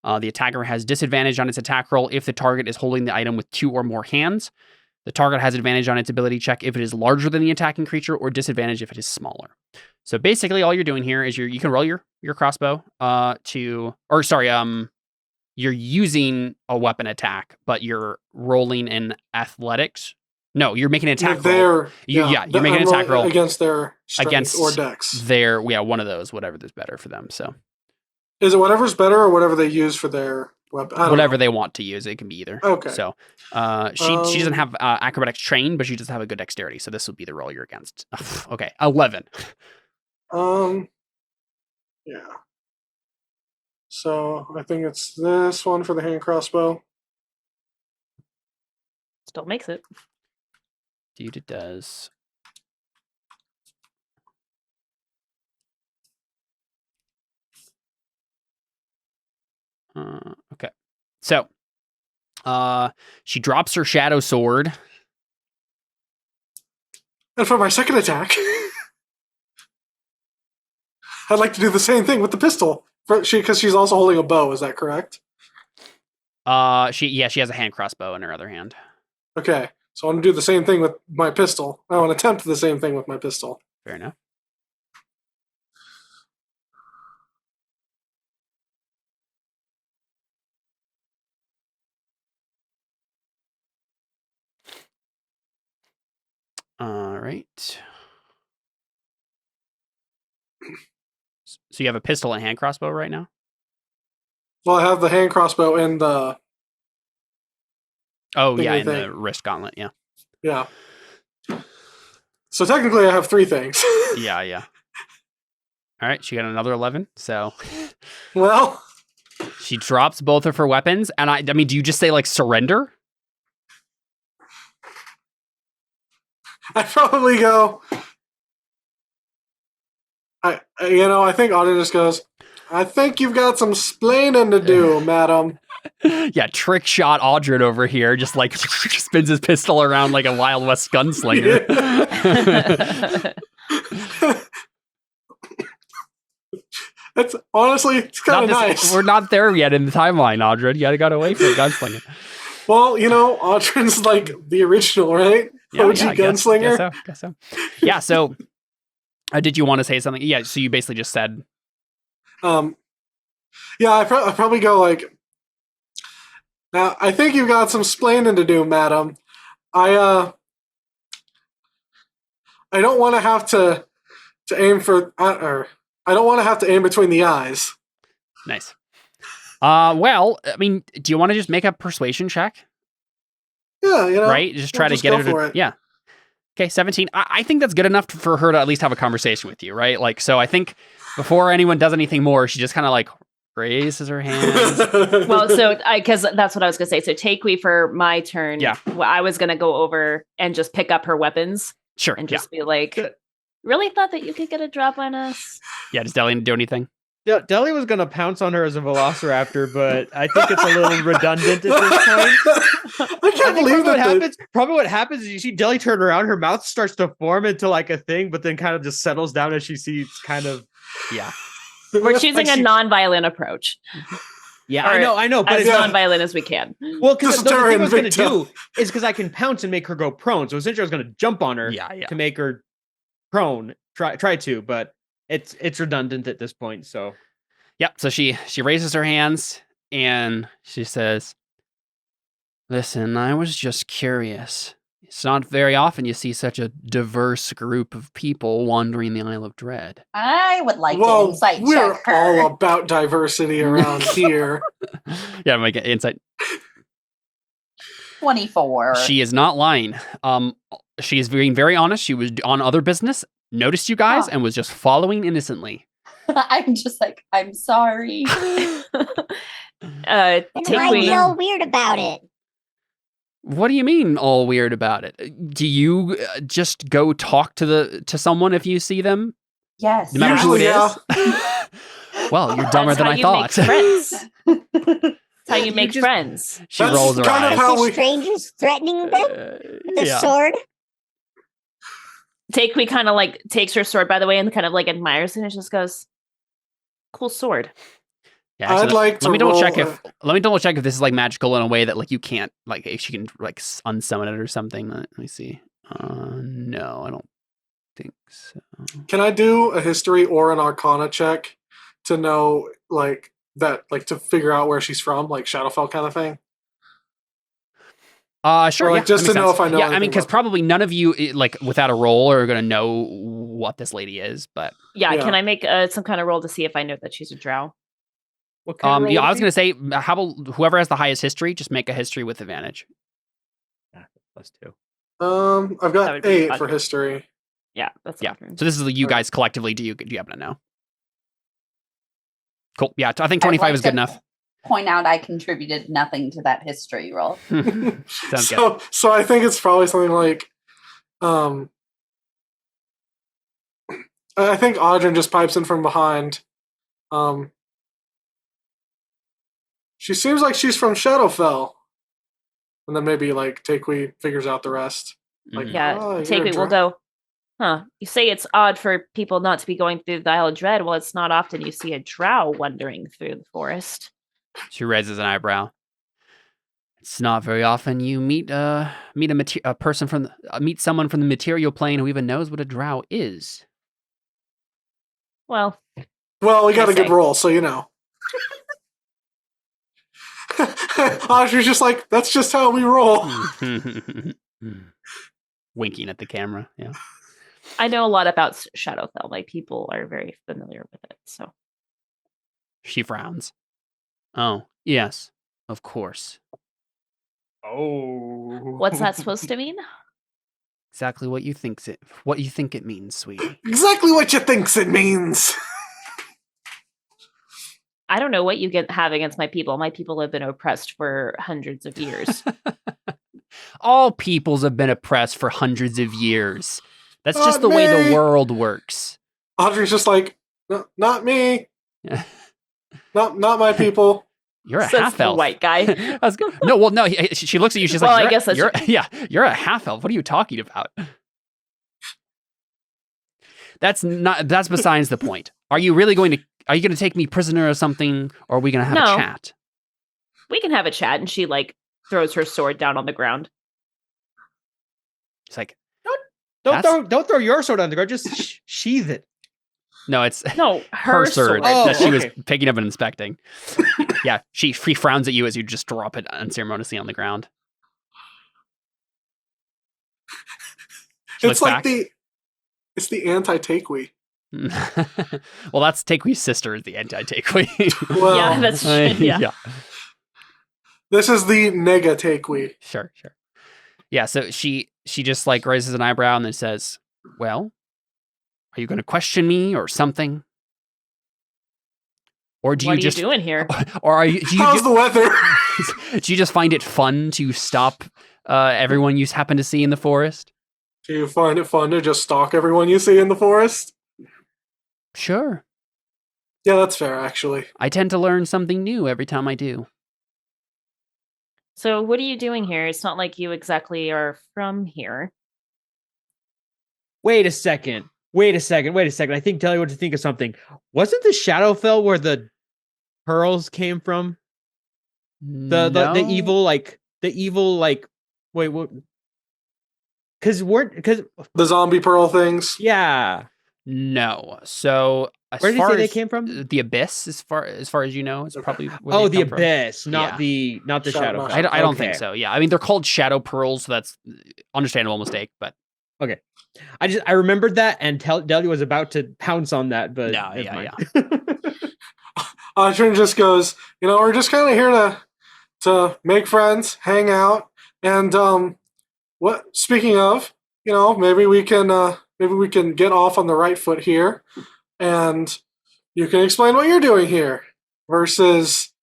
The attacker has disadvantage on its attack roll if the target is holding the item with 2 or more hands. The target has advantage on its ability check if it is larger than the attacking creature, or disadvantage if it is smaller. So basically, all you're doing here is you can roll your crossbow you're using a weapon attack, but you're rolling in athletics. No, you're making an attack roll. You're making an attack roll against their strength or dex. One of those, whatever is better for them. So, is it whatever's better or whatever they use for their weapon? Whatever they want to use, it can be either. Okay. So, she doesn't have acrobatics trained, but she does have a good dexterity. So this will be the roll you're against. Okay, 11. Yeah. So I think it's this one for the hand crossbow. Still makes it. Dude, it does. Okay. So, she drops her shadow sword. And for my second attack, I'd like to do the same thing with the pistol. Because she's also holding a bow, is that correct? She has a hand crossbow in her other hand. Okay. So I want to do the same thing with my pistol. I want to attempt the same thing with my pistol. Fair enough. All right. So you have a pistol and hand crossbow right now? Well, I have the hand crossbow and the... in the wrist gauntlet, yeah. Yeah. So technically I have 3 things. Yeah. All right, she got another 11, so... Well... She drops both of her weapons, and I mean, do you just say like surrender? I probably go. I think Audrey just goes, I think you've got some splaining to do, madam. Yeah, trick shot Audrin over here, just like spins his pistol around like a Wild West gunslinger. It's honestly, it's kind of nice. We're not there yet in the timeline, Audrin. You gotta wait for the gunslinger. Well, Audrin's like the original, right? Yeah, OG gunslinger. Guess so. Yeah, so did you want to say something? Yeah, so you basically just said... Yeah, I probably go like, now, I think you've got some splaining to do, madam. I don't want to have to aim for... or I don't want to have to aim between the eyes. Nice. Well, I mean, do you want to just make a persuasion check? Yeah, right? Just try to get her to... it. Yeah. Okay, 17. I think that's good enough for her to at least have a conversation with you, right? Like, so I think before anyone does anything more, she just kind of like raises her hands. Well, so because that's what I was going to say. So take me for my turn. Yeah. I was going to go over and just pick up her weapons. Sure. And just be like, really thought that you could get a drop on us? Yeah, does Deli do anything? Deli was going to pounce on her as a velociraptor, but I think it's a little redundant at this point. I can't believe that. Probably what happens is you see Deli turn around, her mouth starts to form into like a thing, but then kind of just settles down as she sees kind of... Yeah. We're choosing a non-violent approach. Yeah, I know, but as non-violent as we can. Well, because the thing I was going to do is because I can pounce and make her go prone. So essentially, I was going to jump on her to make her prone. Try to, but it's redundant at this point. So, yep. So she raises her hands and she says, "Listen, I was just curious. It's not very often you see such a diverse group of people wandering the Isle of Dread." I would like to insight check we're her. all about diversity around here. Yeah, make an insight. 24. She is not lying. She is being very honest. She was on other business, noticed you guys, and was just following innocently. I'm just like, I'm sorry. Why are you all weird about it? What do you mean all weird about it? Do you just go talk to someone if you see them? Yes. No matter who it is? Well, you're dumber than I thought. That's how you make friends. She rolls her eyes. The strangers threatening them with a sword? Takui kind of like takes her sword, by the way, and kind of like admires it and just goes, "Cool sword." Yeah, I'd like to let me double check if this is like magical in a way that like you can't like if she can like unsummon it or something. Let me see. No, I don't think so. Can I do a history or an arcana check to know like that, like to figure out where she's from, like Shadowfell kind of thing? Sure. Or like just to know if I know. Yeah, I mean, because probably none of you, like, without a roll, are gonna know what this lady is. But yeah, can I make some kind of roll to see if I know that she's a drow? What kind of I was gonna say, how about whoever has the highest history, just make a history with advantage. +2. I've got 8 for history. Yeah, that's So this is you guys collectively. Do you happen to know? Cool. Yeah, I think 25 is good enough. Point out I contributed nothing to that history roll. Sounds good. So I think it's probably something like, I think Audrin just pipes in from behind. She seems like she's from Shadowfell. And then maybe like Takui figures out the rest. Like, Takui will go, huh, you say it's odd for people not to be going through the Isle of Dread. Well, it's not often you see a drow wandering through the forest. She raises an eyebrow. It's not very often you meet someone from the material plane who even knows what a drow is. Well, we got a good roll, so you know. Audrey's just like, that's just how we roll. Winking at the camera. Yeah. I know a lot about Shadowfell. My people are very familiar with it. So she frowns. Oh, yes, of course. Oh. What's that supposed to mean? Exactly what you think it means, sweetie. Exactly what you thinks it means. I don't know what you have against my people. My people have been oppressed for hundreds of years. All peoples have been oppressed for hundreds of years. That's just the way the world works. Audrey's just like, no, not me. not my people. You're a half-elf. White guy. No. She looks at you. She's well, like, I guess that's you're a half-elf. What are you talking about? That's besides the point. Are you going to take me prisoner or something, or are we going to have a chat? We can have a chat. And she like throws her sword down on the ground. It's like, don't throw your sword on the ground. Just sheath it. No, it's her sword that she was picking up and inspecting. Yeah, she frowns at you as you just drop it unceremoniously on the ground. It's like it's the anti-Takewee. Well, that's Takewee's sister is the anti-Takewee. Well, yeah, that's true. Yeah. This is the nega Takewee. Sure. Yeah, so she just like raises an eyebrow and then says, "Well, are you going to question me or something? Or do what you just are you doing here? Or are you? How's the weather? Do you just find it fun to stop everyone you happen to see in the forest? Do you find it fun to just stalk everyone you see in the forest? Sure. Yeah, that's fair, actually. I tend to learn something new every time I do. So what are you doing here? It's not like you exactly are from here. Wait a second. I think tell you what to think of something. Wasn't the Shadowfell where the pearls came from? The evil wait, what? Because the zombie pearl things. Yeah. No. So where did you say they came from? The Abyss, as far as you know, is probably where the Abyss, not the Shadowfell. I don't think so. Yeah, I mean they're called Shadow Pearls, so that's understandable mistake, but okay. I remembered that, and Delia was about to pounce on that, but no, yeah. Adrian just goes, we're just kind of here to make friends, hang out, and speaking of, maybe we can get off on the right foot here, and you can explain what you're doing here versus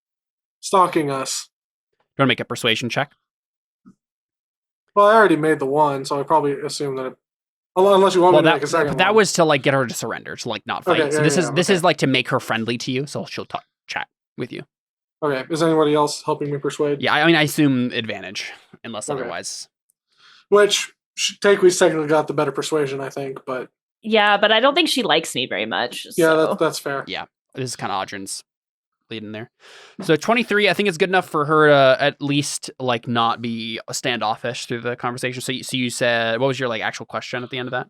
stalking us. You want to make a persuasion check? Well, I already made the one, so I probably assume that. Unless you want me to make a second one. That was to like get her to surrender, to like not fight. Okay, so this is like to make her friendly to you, so she'll chat with you. Okay. Is anybody else helping me persuade? Yeah, I mean I assume advantage, unless otherwise. Which Takewee's technically got the better persuasion, I think, but yeah, but I don't think she likes me very much. Yeah, so. that's fair. Yeah, this is kind of Audrin's leading there. So 23, I think it's good enough for her to at least like not be standoffish through the conversation. So you said, what was your like actual question at the end of that?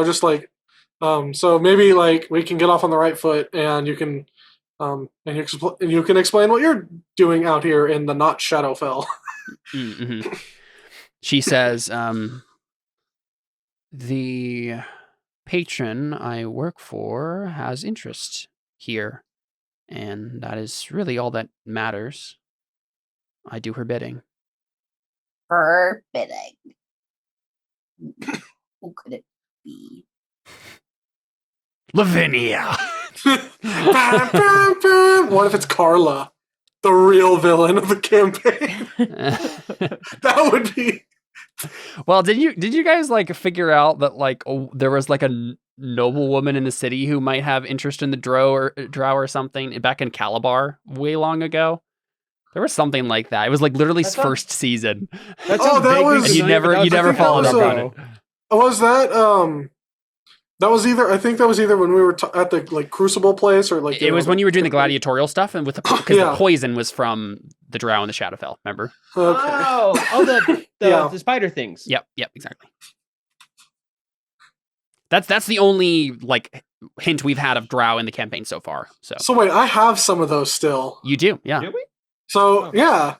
Just like, so maybe like we can get off on the right foot, and you can, and you can explain what you're doing out here in the not Shadowfell. Mm-hmm. She says, the patron I work for has interest here. And that is really all that matters. I do her bidding. Her bidding. Who could it be? Lavinia! What if it's Carla, the real villain of the campaign? That would be... Well, did you guys like figure out that like there was like a noble woman in the city who might have interest in the drow or something back in Calabar way long ago? There was something like that. It was like literally first season. That was... And you never followed up on it. Was that that was either, I think that was either when we were at the like Crucible place, or like it was when you were doing the gladiatorial stuff, and with because the poison was from the drow and the Shadowfell. Remember? Okay. The spider things. Yep, exactly. That's the only like hint we've had of drow in the campaign so far. So wait, I have some of those still. You do, yeah. Do we? So yeah.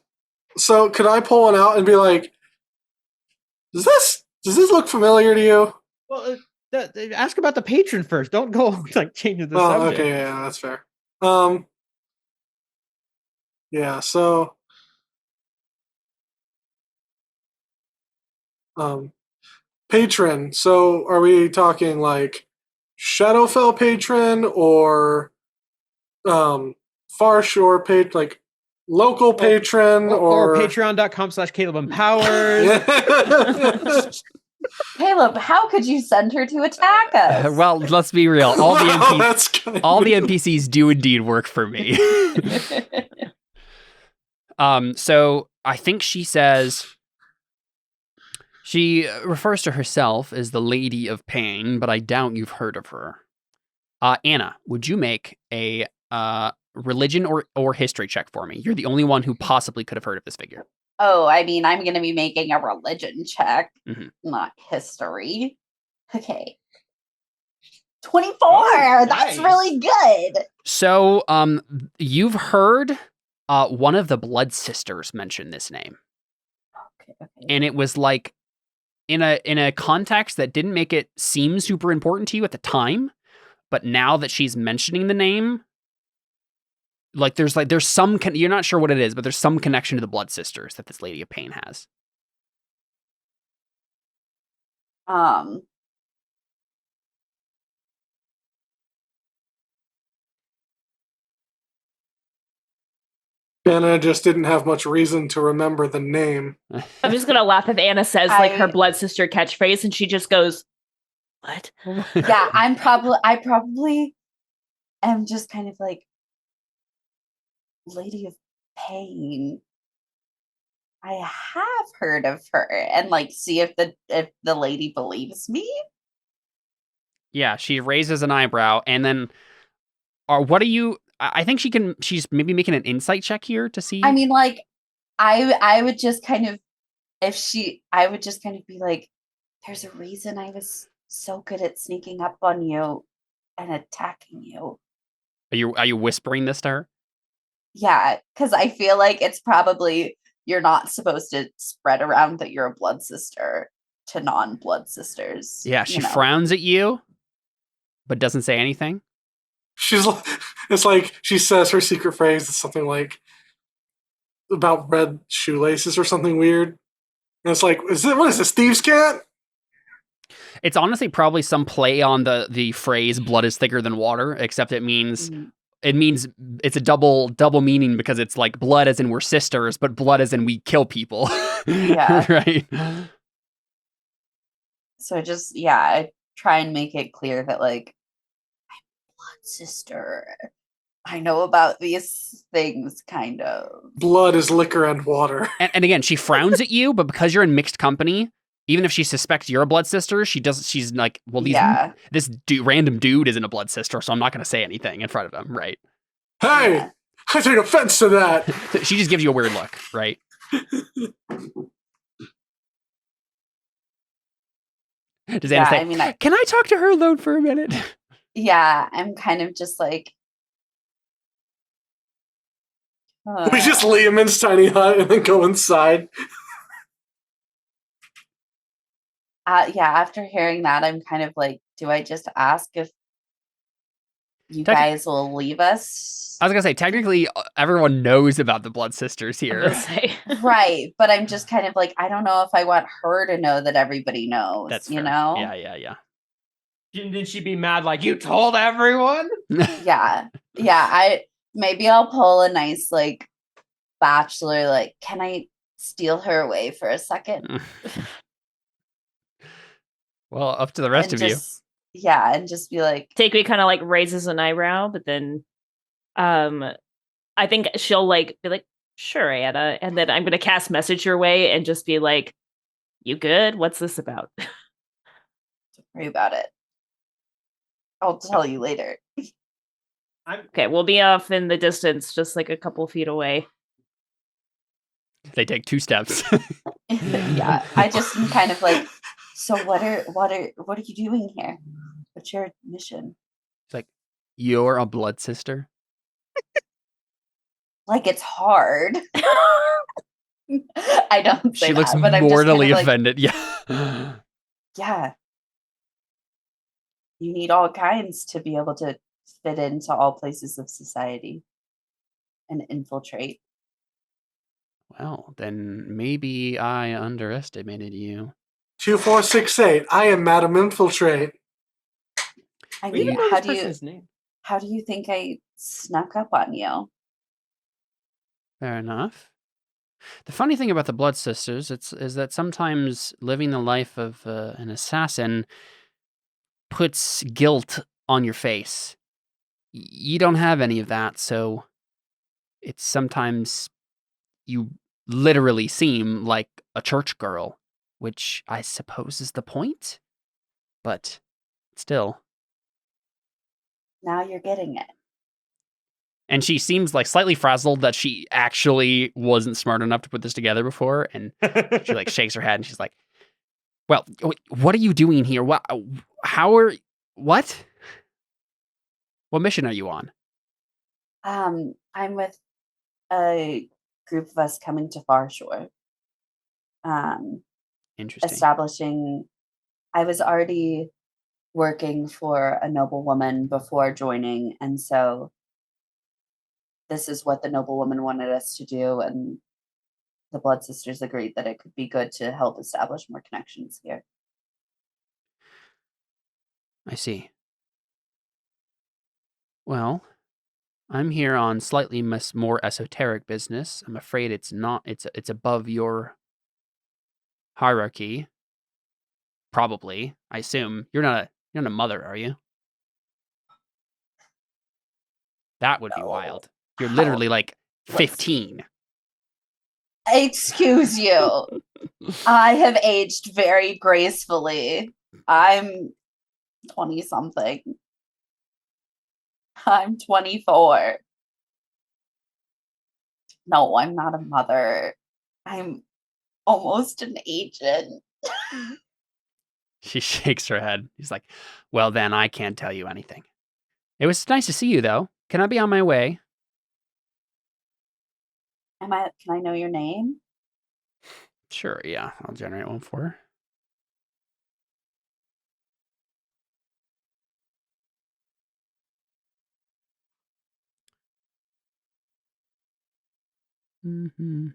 So could I pull one out and be like, does this look familiar to you? Well, ask about the patron first. Don't go like changing the subject. Okay, yeah, that's fair. Yeah, so patron. So are we talking like Shadowfell patron or far shore page, like local patron or patreon.com/CalebUmpowers. Caleb, how could you send her to attack us? Well, let's be real. All the NPCs do indeed work for me. So I think she says she refers to herself as the Lady of Pain, but I doubt you've heard of her. Anna, would you make a religion or history check for me? You're the only one who possibly could have heard of this figure. Oh, I mean, I'm going to be making a religion check, not history. Okay. 24! Oh, that's really good! So, you've heard one of the Blood Sisters mention this name. Okay. And it was like, in a context that didn't make it seem super important to you at the time, but now that she's mentioning the name, like there's some you're not sure what it is, but there's some connection to the Blood Sisters that this Lady of Pain has. Anna just didn't have much reason to remember the name. I'm just gonna laugh if Anna says like her Blood Sister catchphrase, and she just goes, "What?" Yeah, I probably am just kind of like, Lady of Pain. I have heard of her, and like see if the lady believes me. Yeah, she raises an eyebrow, and then, what are you? I think she's maybe making an insight check here to see. I mean, like, I would just kind of, I would just kind of be like, there's a reason I was so good at sneaking up on you and attacking you. Are you whispering this to her? Yeah, because I feel like it's probably, you're not supposed to spread around that you're a blood sister to non-blood sisters. Yeah, she frowns at you, but doesn't say anything. It's like she says her secret phrase is something like about red shoelaces or something weird. And it's like, what is this, Steve's cat? It's honestly probably some play on the phrase "blood is thicker than water," except it means it's a double meaning, because it's like blood as in we're sisters, but blood as in we kill people. Yeah. Right. So I try and make it clear that like, I'm blood sister. I know about these things, kind of. Blood is liquor and water. And again, she frowns at you, but because you're in mixed company, even if she suspects you're a blood sister, she's like, well, this random dude isn't a blood sister, so I'm not going to say anything in front of him, right? Hey, yeah. I take offense to that. She just gives you a weird look, right? Does Anna say, can I talk to her alone for a minute? Yeah, I'm kind of just like... We just leave him in his tiny hut and then go inside. Yeah, after hearing that, I'm kind of like, do I just ask if you guys will leave us? I was going to say, technically, everyone knows about the Blood Sisters here. Right, but I'm just kind of like, I don't know if I want her to know that everybody knows. That's fair. Yeah. Didn't she be mad like, you told everyone? Yeah. Maybe I'll pull a nice, like, bachelor, like, can I steal her away for a second? Well, up to the rest of you. Yeah, and just be like... Takei kind of, like, raises an eyebrow, but then I think she'll, like, be like, sure, Anna, and then I'm going to cast message your way and just be like, you good? What's this about? Don't worry about it. I'll tell you later. Okay, we'll be off in the distance, just like a couple feet away. They take 2 steps. Yeah, I just am kind of like, so what are you doing here? What's your mission? It's like, you're a blood sister? Like it's hard. I don't say she looks that, but mortally I'm just kind offended. Yeah. Yeah. You need all kinds to be able to fit into all places of society and infiltrate. Well, then maybe I underestimated you. 2468. I am Madam Infiltrate. I mean, how do you think I snuck up on you. Fair enough. The funny thing about the Blood Sisters is that sometimes living the life of an assassin puts guilt on your face. You don't have any of that, so it's sometimes you literally seem like a church girl, which I suppose is the point, but still. Now you're getting it. And she seems like slightly frazzled that she actually wasn't smart enough to put this together before, and she like shakes her head and she's like, well, what are you doing here? What mission are you on? I'm with a group of us coming to Far Shore. Interesting. Establishing. I was already working for a noblewoman before joining, and so this is what the noblewoman wanted us to do, and the Blood Sisters agreed that it could be good to help establish more connections here. I see. Well, I'm here on slightly more esoteric business. I'm afraid it's not. It's above your hierarchy. Probably, I assume you're not a mother, are you? That would be wild. You're literally like 15. Excuse you. I have aged very gracefully. I'm 20-something. I'm 24. No, I'm not a mother. I'm almost an agent. She shakes her head. He's like, well, then I can't tell you anything. It was nice to see you, though. Can I be on my way? Can I know your name? Sure, yeah. I'll generate one for her. Mm-hmm.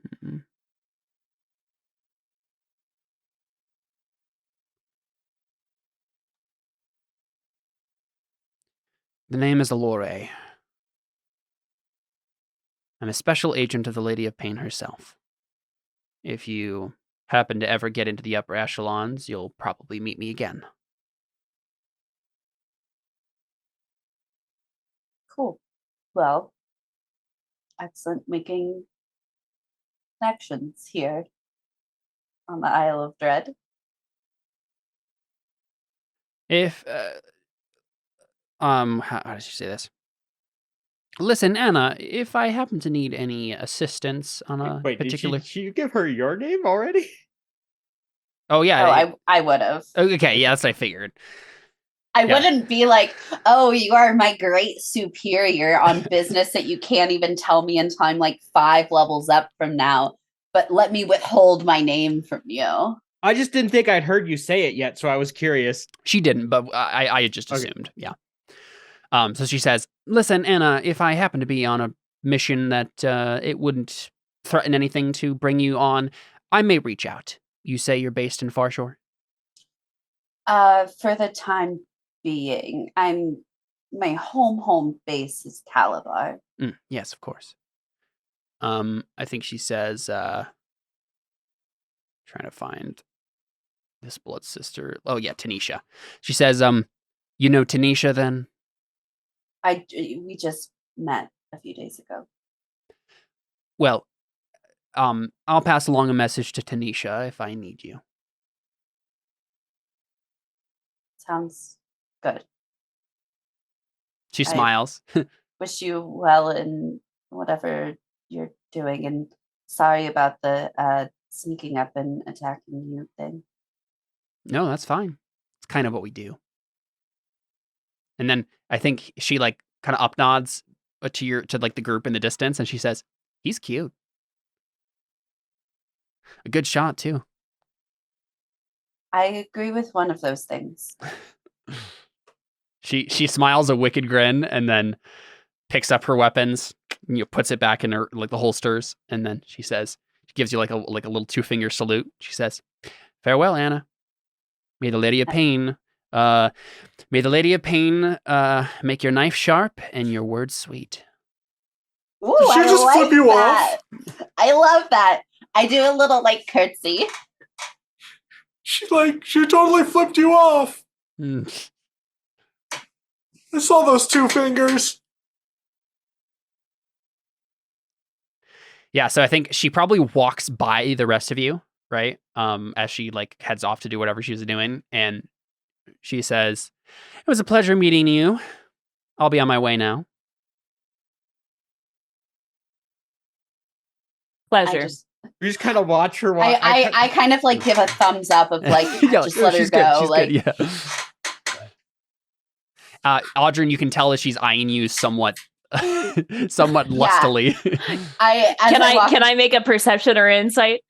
The name is Allure. I'm a special agent of the Lady of Pain herself. If you happen to ever get into the upper echelons, you'll probably meet me again. Cool. Well, excellent making connections here on the Isle of Dread. If, how did she say this? Listen, Anna, if I happen to need any assistance on a particular... Did you give her your name already? Oh, yeah. Oh, I would have. Okay, yeah, that's what I figured. I wouldn't be like, oh, you are my great superior on business that you can't even tell me until I'm like 5 levels up from now, but let me withhold my name from you. I just didn't think I'd heard you say it yet, so I was curious. She didn't, but I had just assumed, yeah. So she says, listen, Anna, if I happen to be on a mission that it wouldn't threaten anything to bring you on, I may reach out. You say you're based in Farshore? For the time being, my home base is Calabar. Yes, of course. I think she says, trying to find this blood sister. Oh yeah, Tanisha. She says, you know Tanisha then? We just met a few days ago. Well, I'll pass along a message to Tanisha if I need you. Sounds good. She smiles. Wish you well in whatever you're doing, and sorry about the sneaking up and attacking you thing. No, that's fine. It's kind of what we do. And then I think she like kind of up nods to like the group in the distance, and she says, "He's cute. A good shot too." I agree with one of those things. She smiles a wicked grin and then picks up her weapons, puts it back in her like the holsters, and then she says, she gives you like a little 2-finger salute. She says, "Farewell, Anna. May the Lady of Pain May the Lady of Pain make your knife sharp and your words sweet. Ooh, Did she I just like flip you that. I love that. I do a little like curtsy. She totally flipped you off. I saw those 2 fingers. Yeah, so I think she probably walks by the rest of you, right? As she like heads off to do whatever she was doing, and she says, "It was a pleasure meeting you. I'll be on my way now." Pleasure. We just kind of watch her walk. I kind of like give a thumbs up of like Yeah, just let her she's go. good, she's like good, yeah. Audryn, you can tell that she's eyeing you somewhat lustily. Can I make a perception or insight?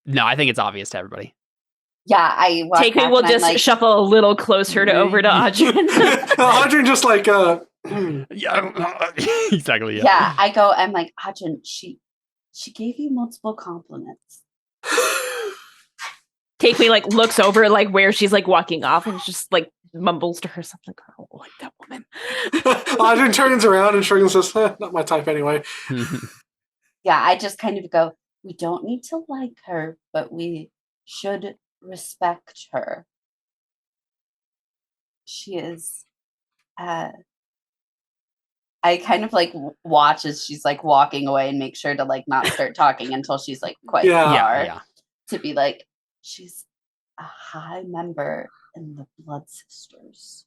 No, I think it's obvious to everybody. Yeah, I walk Take me. back We'll and I'm just like, shuffle a little closer over to Audryn. Audryn just like Yeah, exactly. Yeah. yeah. I go. I'm like, Ajahn, she gave you multiple compliments. Take me like looks over like where she's like walking off and just like mumbles to herself like, "I don't like that woman." Audryn turns around and shrugs and says, "Not my type anyway." Yeah, I just kind of go. We don't need to like her, but we should respect her. She is. I kind of like watch as she's like walking away and make sure to like not start talking until she's like quite far. Yeah. To be like, she's a high member in the Blood Sisters.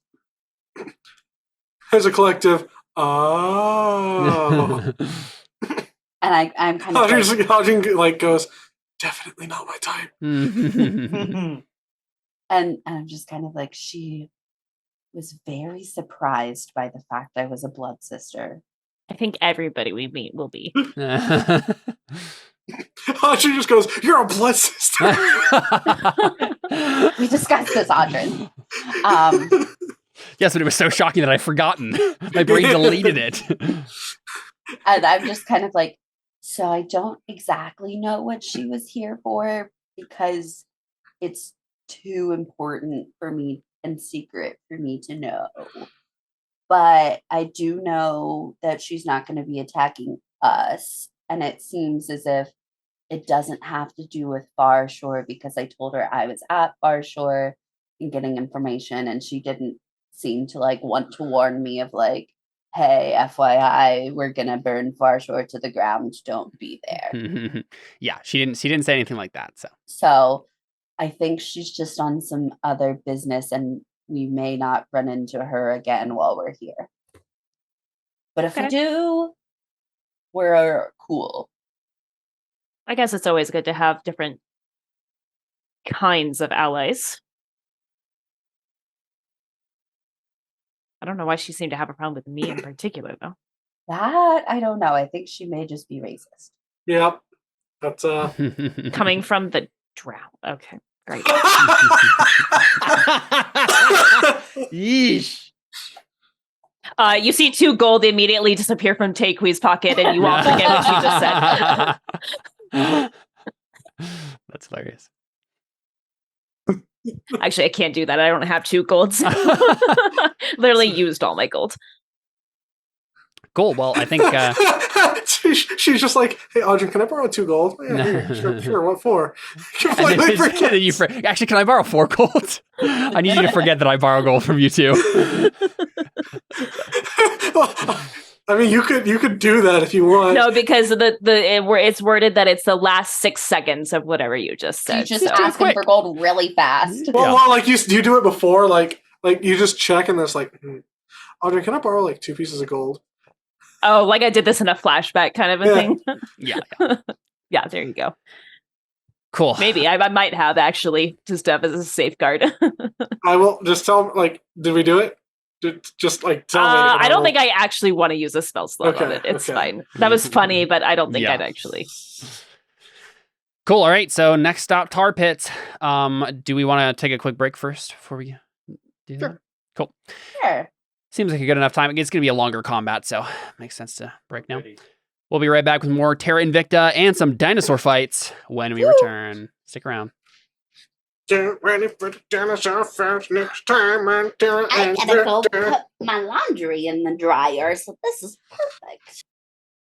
As a collective, oh. And I'm kind of Audryn like goes, definitely not my type. and I'm just kind of like, she was very surprised by the fact I was a blood sister. I think everybody we meet will be. Audryn just goes, "You're a blood sister." We discussed this, Audryn. Yes, but it was so shocking that I've forgotten. My brain deleted it. And I'm just kind of like, so I don't exactly know what she was here for because it's too important for me and secret for me to know. But I do know that she's not going to be attacking us. And it seems as if it doesn't have to do with Far Shore because I told her I was at Far Shore and getting information. And she didn't seem to like want to warn me of like, hey, FYI, we're going to burn Far Shore to the ground. Don't be there. Yeah, she didn't say anything like that. So I think she's just on some other business and we may not run into her again while we're here. But if we do, we're cool. I guess it's always good to have different kinds of allies. I don't know why she seemed to have a problem with me in particular, though. That, I don't know. I think she may just be racist. Yep. That's Coming from the drow. Okay, great. Yeesh. You see 2 gold immediately disappear from Taekwei's pocket, and you all forget what she just said. That's hilarious. Actually, I can't do that. I don't have 2 golds. Literally used all my gold. Cool. Well, I think she's just like, "Hey, Audryn, can I borrow 2 gold?" Yeah, sure. What for? Actually, can I borrow 4 gold? I need you to forget that I borrow gold from you too. I mean, you could do that if you want. No, because it's worded that it's the last 6 seconds of whatever you just said. You just asking for gold really fast. Well, like you do it before, like you just check and there's like, Audryn, can I borrow like 2 pieces of gold? Oh, like I did this in a flashback kind of a thing. Yeah. Yeah, there you go. Cool. Maybe I might have actually just have as a safeguard. I will just tell. Like, did we do it? Just like tell me. I don't think I actually want to use a spell slot on it. It's fine. That was funny, but I don't think I'd actually. Cool. All right. So next stop, tar pits. Do we want to take a quick break first before we do that? Cool. Sure. Seems like a good enough time. It's going to be a longer combat, so makes sense to break now. We'll be right back with more Terra Invicta and some dinosaur fights when we return. Stick around. Get ready for the dinosaur fest next time on Terra I gotta go Invicta. put my laundry in the dryer, so this is perfect.